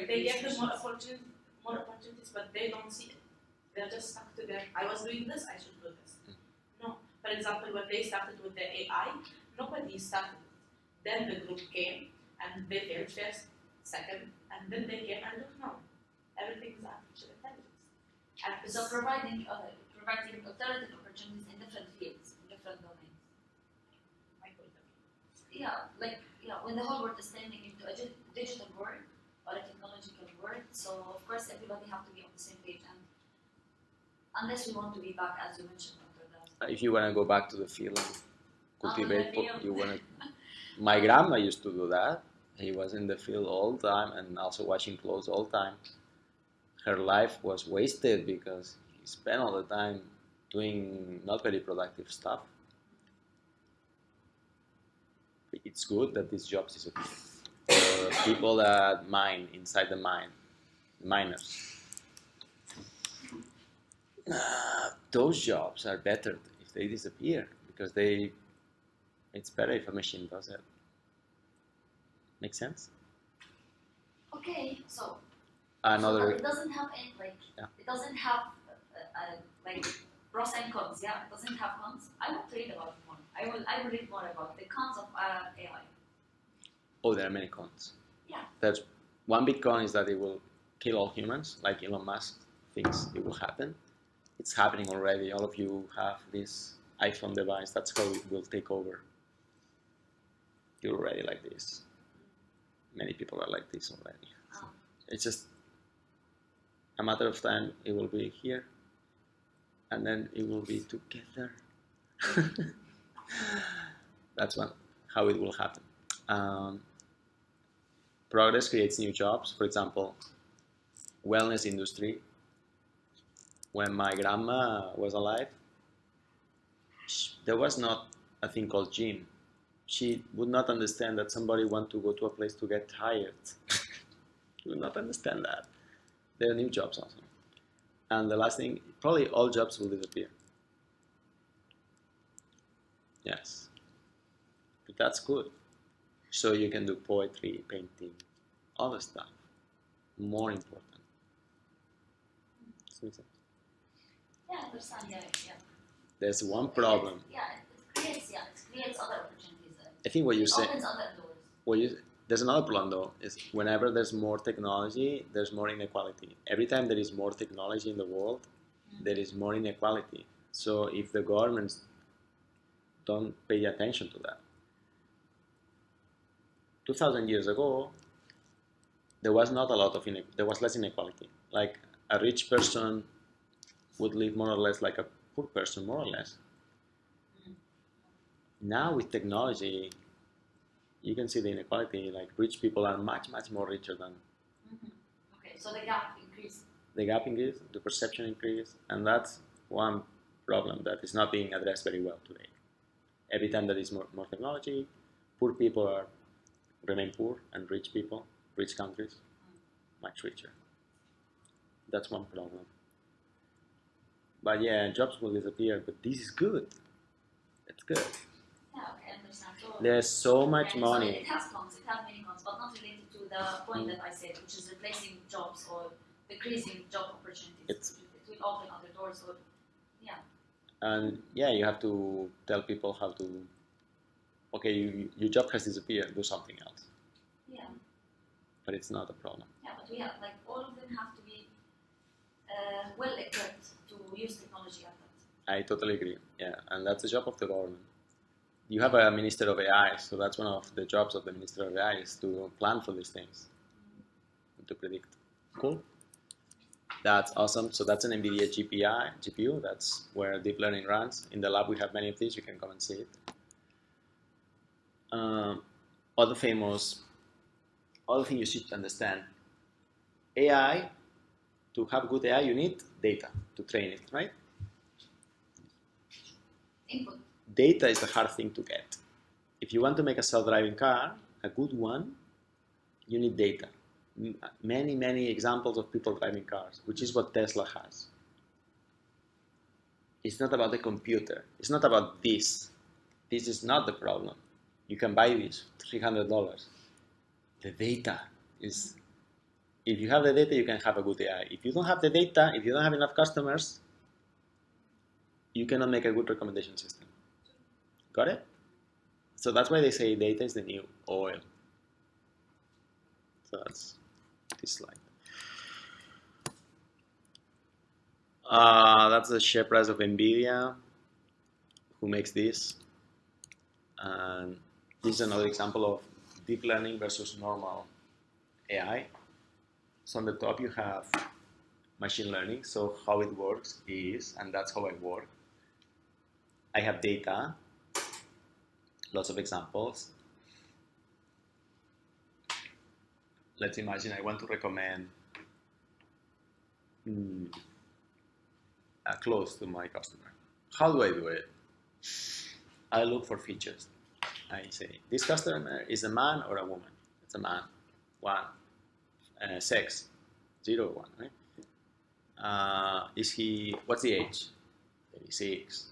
They gave them more opportunities, but they don't see it. They're just stuck to their. I was doing this. I should do this. No. For example, when they started with the AI, nobody started. Then the group came and they failed first, second, and then they came and look now. Everything is artificial intelligence. So providing providing alternative opportunities in different fields, in different domains. My point of view. Yeah, like when the whole world is turning into a digital world or a technological world, so of course everybody have to be on the same page, and unless we want to be back, as you mentioned, after that. If you want to go back to the field and cultivate, field. you want to. My grandma used to do that. He was in the field all the time and also washing clothes all the time. Her life was wasted because he spent all the time doing not very productive stuff. It's good that these jobs disappear. For people that mine inside the mine, miners. Those jobs are better if they disappear because it's better if a machine does it. Make sense? Okay, so Another. it doesn't have any it doesn't have like pros and cons. Yeah, it doesn't have cons. I want to read about it more. I will read more about the cons of AI. Oh, there are many cons. Yeah. There's one big con is that it will kill all humans, like Elon Musk thinks it will happen. It's happening already. All of you have this iPhone device. That's how it will take over. You're already like this. Many people are like this already. It's just a matter of time. It will be here, and then it will be together. That's how it will happen. Progress creates new jobs. For example, wellness industry. When my grandma was alive, there was not a thing called gym. She would not understand that somebody want to go to a place to get tired. She would not understand that. There are new jobs also. And the last thing, probably all jobs will disappear. Yes. But that's good. So you can do poetry, painting, other stuff. More important. Does that make sense? Yeah, I understand. Yeah. There's one problem. It creates other opportunities. I think what you say. Opens other doors. There's another problem though, is whenever there's more technology, there's more inequality. Every time there is more technology in the world, there is more inequality. So if the governments don't pay attention to that. 2,000 years ago, there was not a lot of there was less inequality. Like a rich person would live more or less like a poor person, more or less. Now with technology, you can see the inequality. Like rich people are much more richer than. Okay, so the gap increased. The gap increased, the perception increased, and that's one problem that is not being addressed very well today. Every time there is more technology, poor people remain poor, and rich people, rich countries, much richer. That's one problem. But yeah, jobs will disappear, but this is good. It's good. Yeah, okay, I understand. So, there's so much money. So it has many cons, but not related to the point that I said, which is replacing jobs or decreasing job opportunities. It will open other doors, or And yeah, you have to tell people how to. Okay, your job has disappeared. Do something else. Yeah. But it's not a problem. Yeah, but we have all of them have to be well equipped to use technology at that. I totally agree. Yeah, and that's the job of the government. You have a Minister of AI, so that's one of the jobs of the Minister of AI is to plan for these things, to predict. Cool. That's awesome. So that's an NVIDIA GPU. That's where deep learning runs. In the lab, we have many of these. You can come and see it. Other thing you should understand. AI, to have good AI, you need data to train it, right? Input. Data is the hard thing to get. If you want to make a self-driving car, a good one, you need data. Many examples of people driving cars, which is what Tesla has. It's not about the computer. It's not about this. This is not the problem. You can buy this for $300. The data is, if you have the data, you can have a good AI. If you don't have the data, if you don't have enough customers, you cannot make a good recommendation system. Got it? So that's why they say data is the new oil. So that's this slide. That's the share price of NVIDIA. Who makes this? And this is another example of deep learning versus normal AI. So on the top you have machine learning. So how it works is, and that's how I work. I have data, lots of examples. Let's imagine I want to recommend clothes to my customer. How do I do it? I look for features. I say, this customer is a man or a woman? It's a man. 1. Sex, 0, 1, right? What's the age? 36.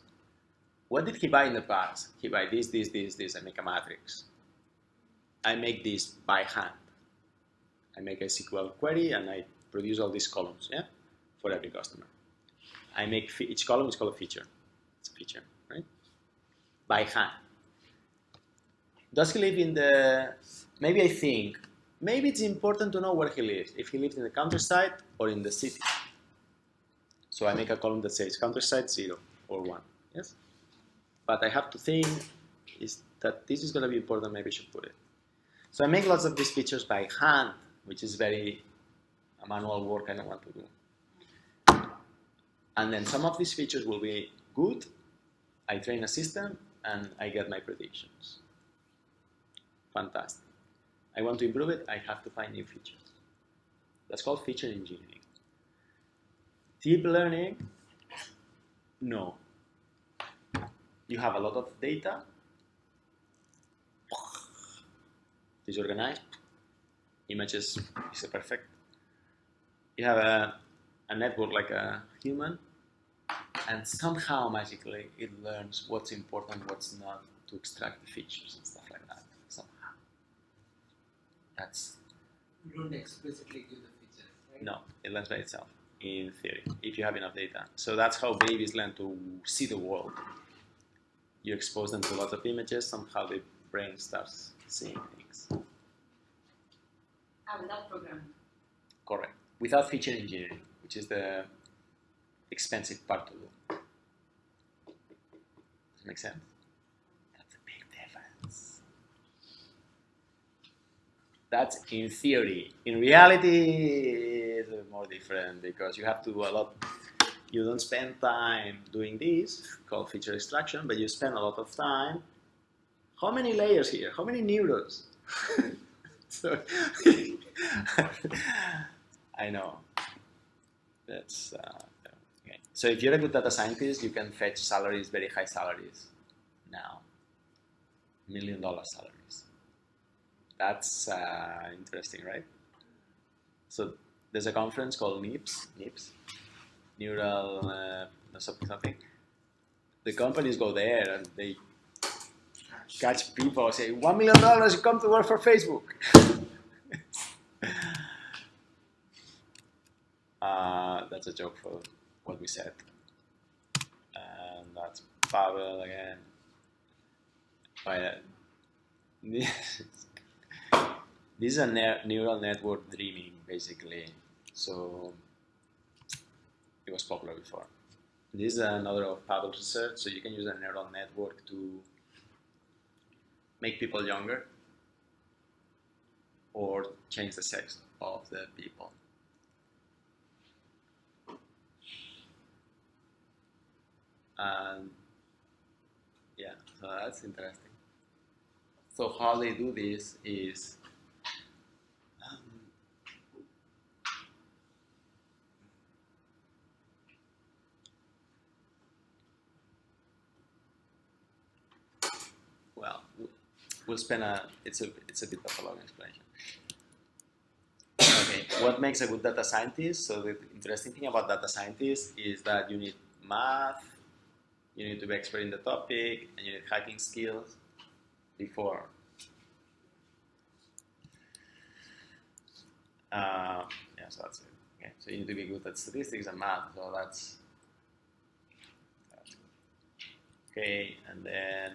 What did he buy in the past? He buy this, this, this, this. I make a matrix. I make this by hand. I make a SQL query and I produce all these columns, yeah, for every customer. I make each column is called a feature. It's a feature, right? By hand. Does he live in the? Maybe it's important to know where he lives. If he lives in the countryside or in the city. So I make a column that says countryside 0 or 1. Yes. But I have to think is that this is going to be important. Maybe I should put it. So I make lots of these features by hand, which is very a manual work I don't want to do. And then some of these features will be good. I train a system and I get my predictions. Fantastic. I want to improve it. I have to find new features. That's called feature engineering. Deep learning, no. You have a lot of data, disorganized, images is perfect. You have a network like a human, and somehow magically it learns what's important, what's not, to extract the features and stuff like that. Somehow. That's. You don't explicitly give the features, right? No, it learns by itself, in theory, if you have enough data. So that's how babies learn to see the world. You expose them to lots of images, somehow the brain starts seeing things. Without programming. Correct. Without feature engineering, which is the expensive part to do. Does that make sense? That's a big difference. That's in theory. In reality, it's more different because you have to do a lot. You don't spend time doing this, called feature extraction, but you spend a lot of time. How many layers here? How many neurons? So, I know. That's okay. So if you're a good data scientist, you can fetch salaries, very high salaries now. $1 million salaries. That's interesting, right? So there's a conference called NIPS, Neural something. The companies go there and they catch people say, $1 million, you come to work for Facebook. That's a joke for what we said. And that's Pavel again. This is a neural network dreaming, basically. So it was popular before. This is another of Pavel's research. So you can use a neural network to make people younger or change the sex of the people. And yeah, so that's interesting. So how they do this is well, we'll spend it's a bit of a long explanation. Okay, what makes a good data scientist? So the interesting thing about data scientists is that you need math, you need to be expert in the topic, and you need hacking skills before. Yeah, so that's it. Okay, so you need to be good at statistics and math. So that's good. Okay, and then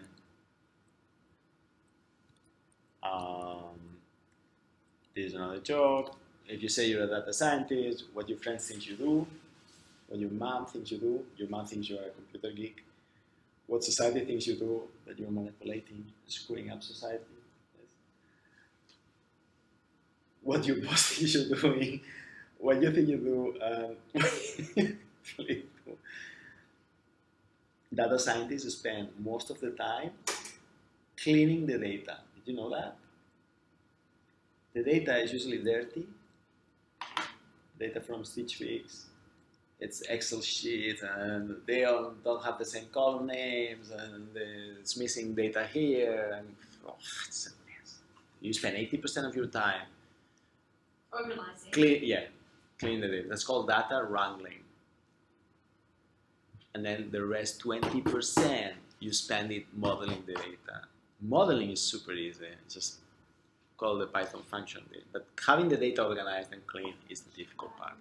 this is another joke. If you say you're a data scientist, what your friends think you do? what your mom thinks you do, your mom thinks you're a computer geek, what society thinks you do, that you're manipulating, screwing up society. Yes. What your boss thinks you're doing, what you think you do, and what you actually do. Data scientists spend most of the time cleaning the data. Did you know that? The data is usually dirty. Data from Stitch Fix. It's Excel sheets and they all don't have the same column names and it's missing data here and it's a mess. You spend 80% of your time Organizing. clean the data. That's called data wrangling. And then the rest 20% you spend it modeling the data. Modeling is super easy. It's just call the Python function. But having the data organized and clean is the difficult part.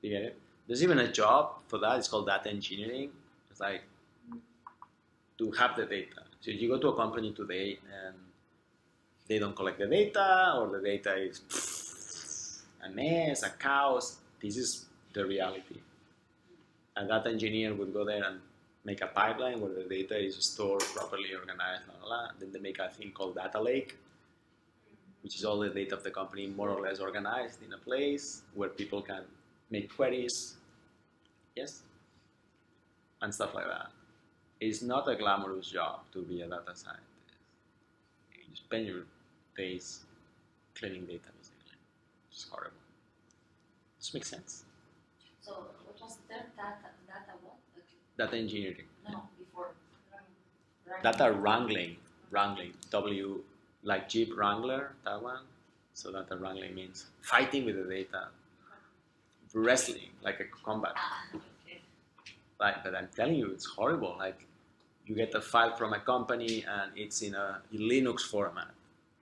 You get it? There's even a job for that. It's called data engineering. It's like to have the data. So if you go to a company today and they don't collect the data, or the data is a mess, a chaos, this is the reality. A data engineer would go there and make a pipeline where the data is stored properly, organized, blah, blah, blah. Then they make a thing called data lake, which is all the data of the company more or less organized in a place where people can make queries, yes, and stuff like that. It's not a glamorous job to be a data scientist. You spend your days cleaning data, basically. It's horrible. Does this make sense? So what was the third data what? Data engineering. No, before. Data wrangling. W, like Jeep Wrangler, that one. So data wrangling means fighting with the data. Wrestling, like a combat. Okay. Like, but I'm telling you, it's horrible. Like, you get a file from a company and it's in a Linux format,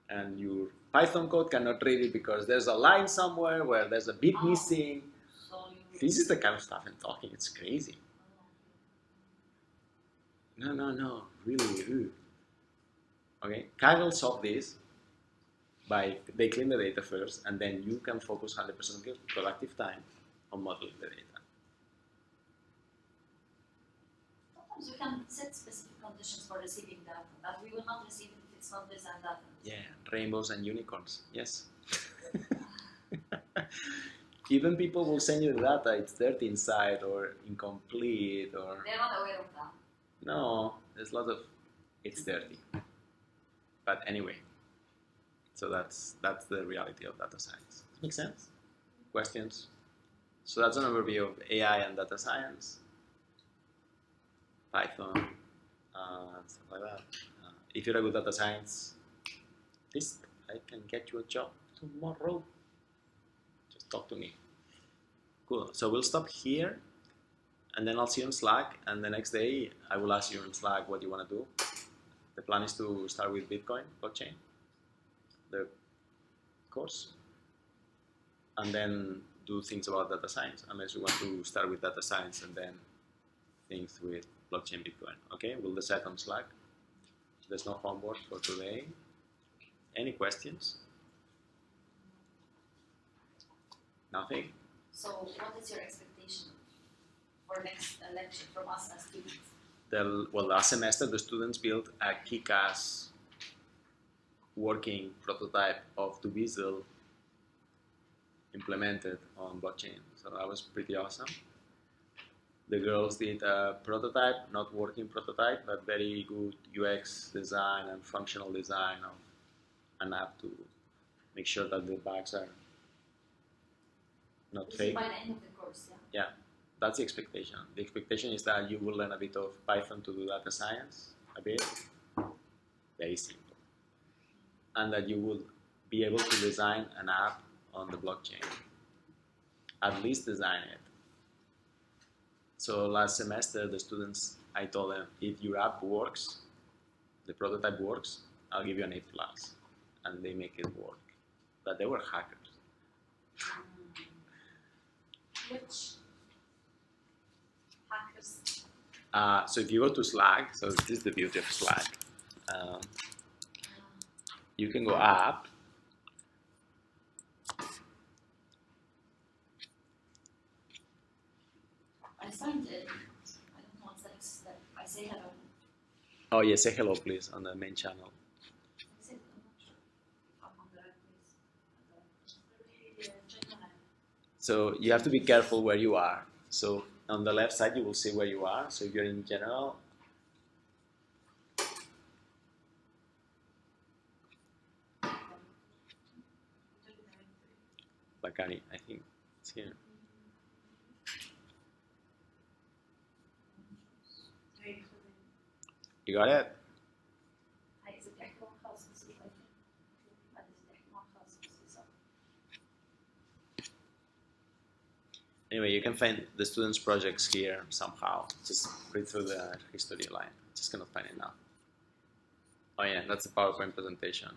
and your Python code cannot read it because there's a line somewhere where there's a bit missing. So This is the kind of stuff I'm talking. It's crazy. No, really. Okay, Kaggle solved this by they clean the data first, and then you can focus 100% of your productive time on modeling the data. sometimes you can set specific conditions for receiving data that we will not receive if it's not this and that. Yeah, rainbows and unicorns. Yes. Even people will send you the data, it's dirty inside or incomplete or They're not aware of that. no, there's lots of it's dirty. But anyway, so that's the reality of data science. Make sense? Questions? So that's an overview of AI and data science, Python, and stuff like that. If you're a good data scientist, I can get you a job tomorrow. Just talk to me. Cool. So we'll stop here, and then I'll see you on Slack. And the next day, I will ask you on Slack what you want to do. The plan is to start with Bitcoin blockchain, the course, and then do things about data science, unless you want to start with data science and then things with blockchain Bitcoin. Okay, we'll decide on Slack. There's no homework for today. Any questions? Nothing? So what is your expectation for next lecture from us as students? Well, last semester the students built a kick-ass working prototype of Dubizzle implemented on blockchain. So that was pretty awesome. The girls did a prototype, not working prototype, but very good UX design and functional design of an app to make sure that the bugs are not This fake. is by the end of the course, yeah? Yeah, that's the expectation. The expectation is that you will learn a bit of Python to do data science, a bit, very simple. And that you will be able to design an app on the blockchain. At least design it. So last semester, the students, I told them, if your app works, the prototype works, I'll give you an A+. And they make it work. But they were hackers. Which hackers? So if you go to Slack, so this is the beauty of Slack. You can go up. I signed it. I don't know what's the next step. I say hello. Oh yeah, say hello please on the main channel. I said, I'm not sure if I'm on the right place. So you have to be careful where you are. So on the left side you will see where you are. So if you're in general, Bakari, I think it's here. You got it? عايزة تحكي مع خاص بصير عايزة تحكي مع خاص بصير. Anyway, you can find the students' projects here somehow. Just read through the history line. Just cannot find it now. Oh yeah, that's a PowerPoint presentation.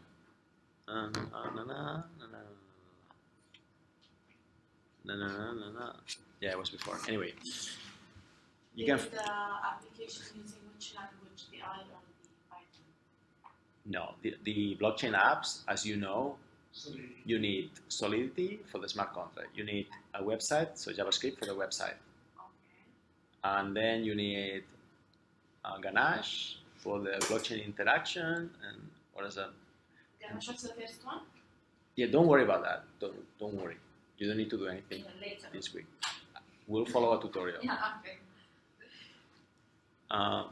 Yeah, it was before. Anyway, you can. The application using which language, the I or the Python? No, the blockchain apps, as you know, you need Solidity for the smart contract. You need a website, so JavaScript for the website. Okay. And then you need Ganache for the blockchain interaction. And what is that? Ganache was the first one? Yeah, don't worry about that. Don't worry. You don't need to do anything Later. this week. We'll follow a tutorial. Yeah, okay.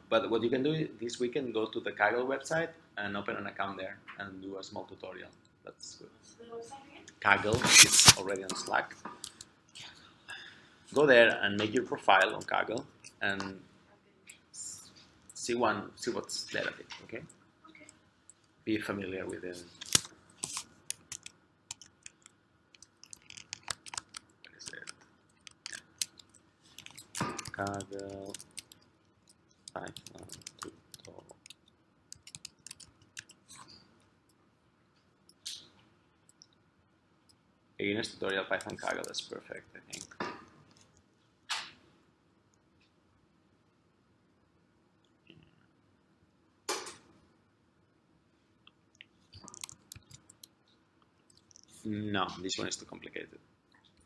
But what you can do this weekend, go to the Kaggle website and open an account there and do a small tutorial. That's good. What's the website again? Kaggle is already on Slack. Go there and make your profile on Kaggle and see what's there of it. Okay. Okay. Be familiar with it. What is it? Kaggle Python tutorial. Beginner's tutorial Python Kaggle, that's perfect, I think. No, this one is too complicated,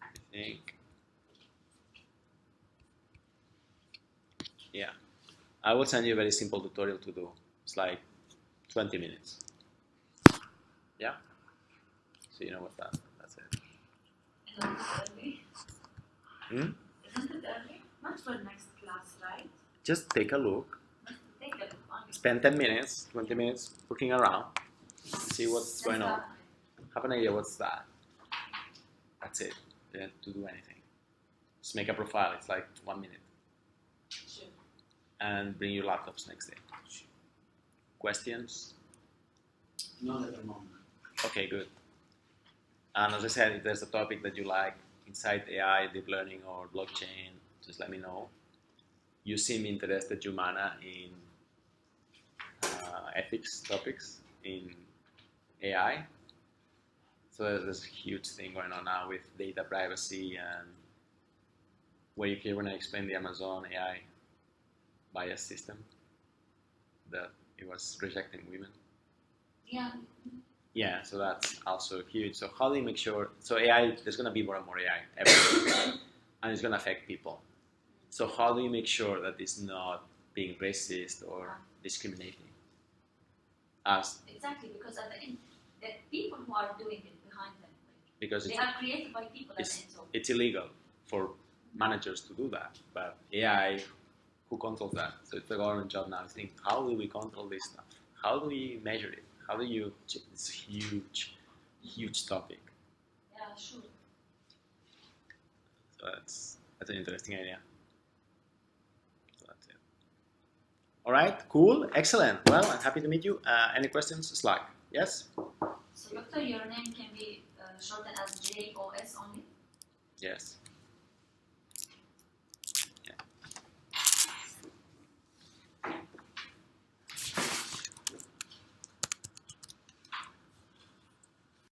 I think. Yeah, I will send you a very simple tutorial to do. It's like 20 minutes. Yeah? So you know what's that. That's it. Isn't it early? Hmm? Isn't it early? Not for next class, right? Just take a look. Take a look. Spend 10 minutes, 20 minutes looking around. See what's going on. Have an idea what's that. That's it. You don't have to do anything. Just make a profile. It's like 1 minute. Sure. And bring your laptops next day. Questions? Not at the moment. Okay, good. And as I said, if there's a topic that you like inside AI, deep learning, or blockchain, just let me know. You seem interested, Jumana, in ethics topics in AI. So there's a huge thing going on now with data privacy, and were you here when I explained the Amazon AI bias system that it was rejecting women? Yeah. Yeah, so that's also huge. So how do you make sure, so AI, there's going to be more and more AI everywhere, and it's going to affect people. So how do you make sure that it's not being racist or discriminating? Exactly, because at the end, the people who are doing it behind them, Because they are created by people at the end. So it's illegal for managers to do that, but AI, who controls that? So it's the government job now to think, how do we control this stuff? How do we measure it? How do you check this huge topic? yeah, sure. So that's an interesting idea. So that's it. All right, cool, excellent. Well, I'm happy to meet you. Any questions? Slack. Yes? So, doctor, your name can be shortened as JOS only? Yes.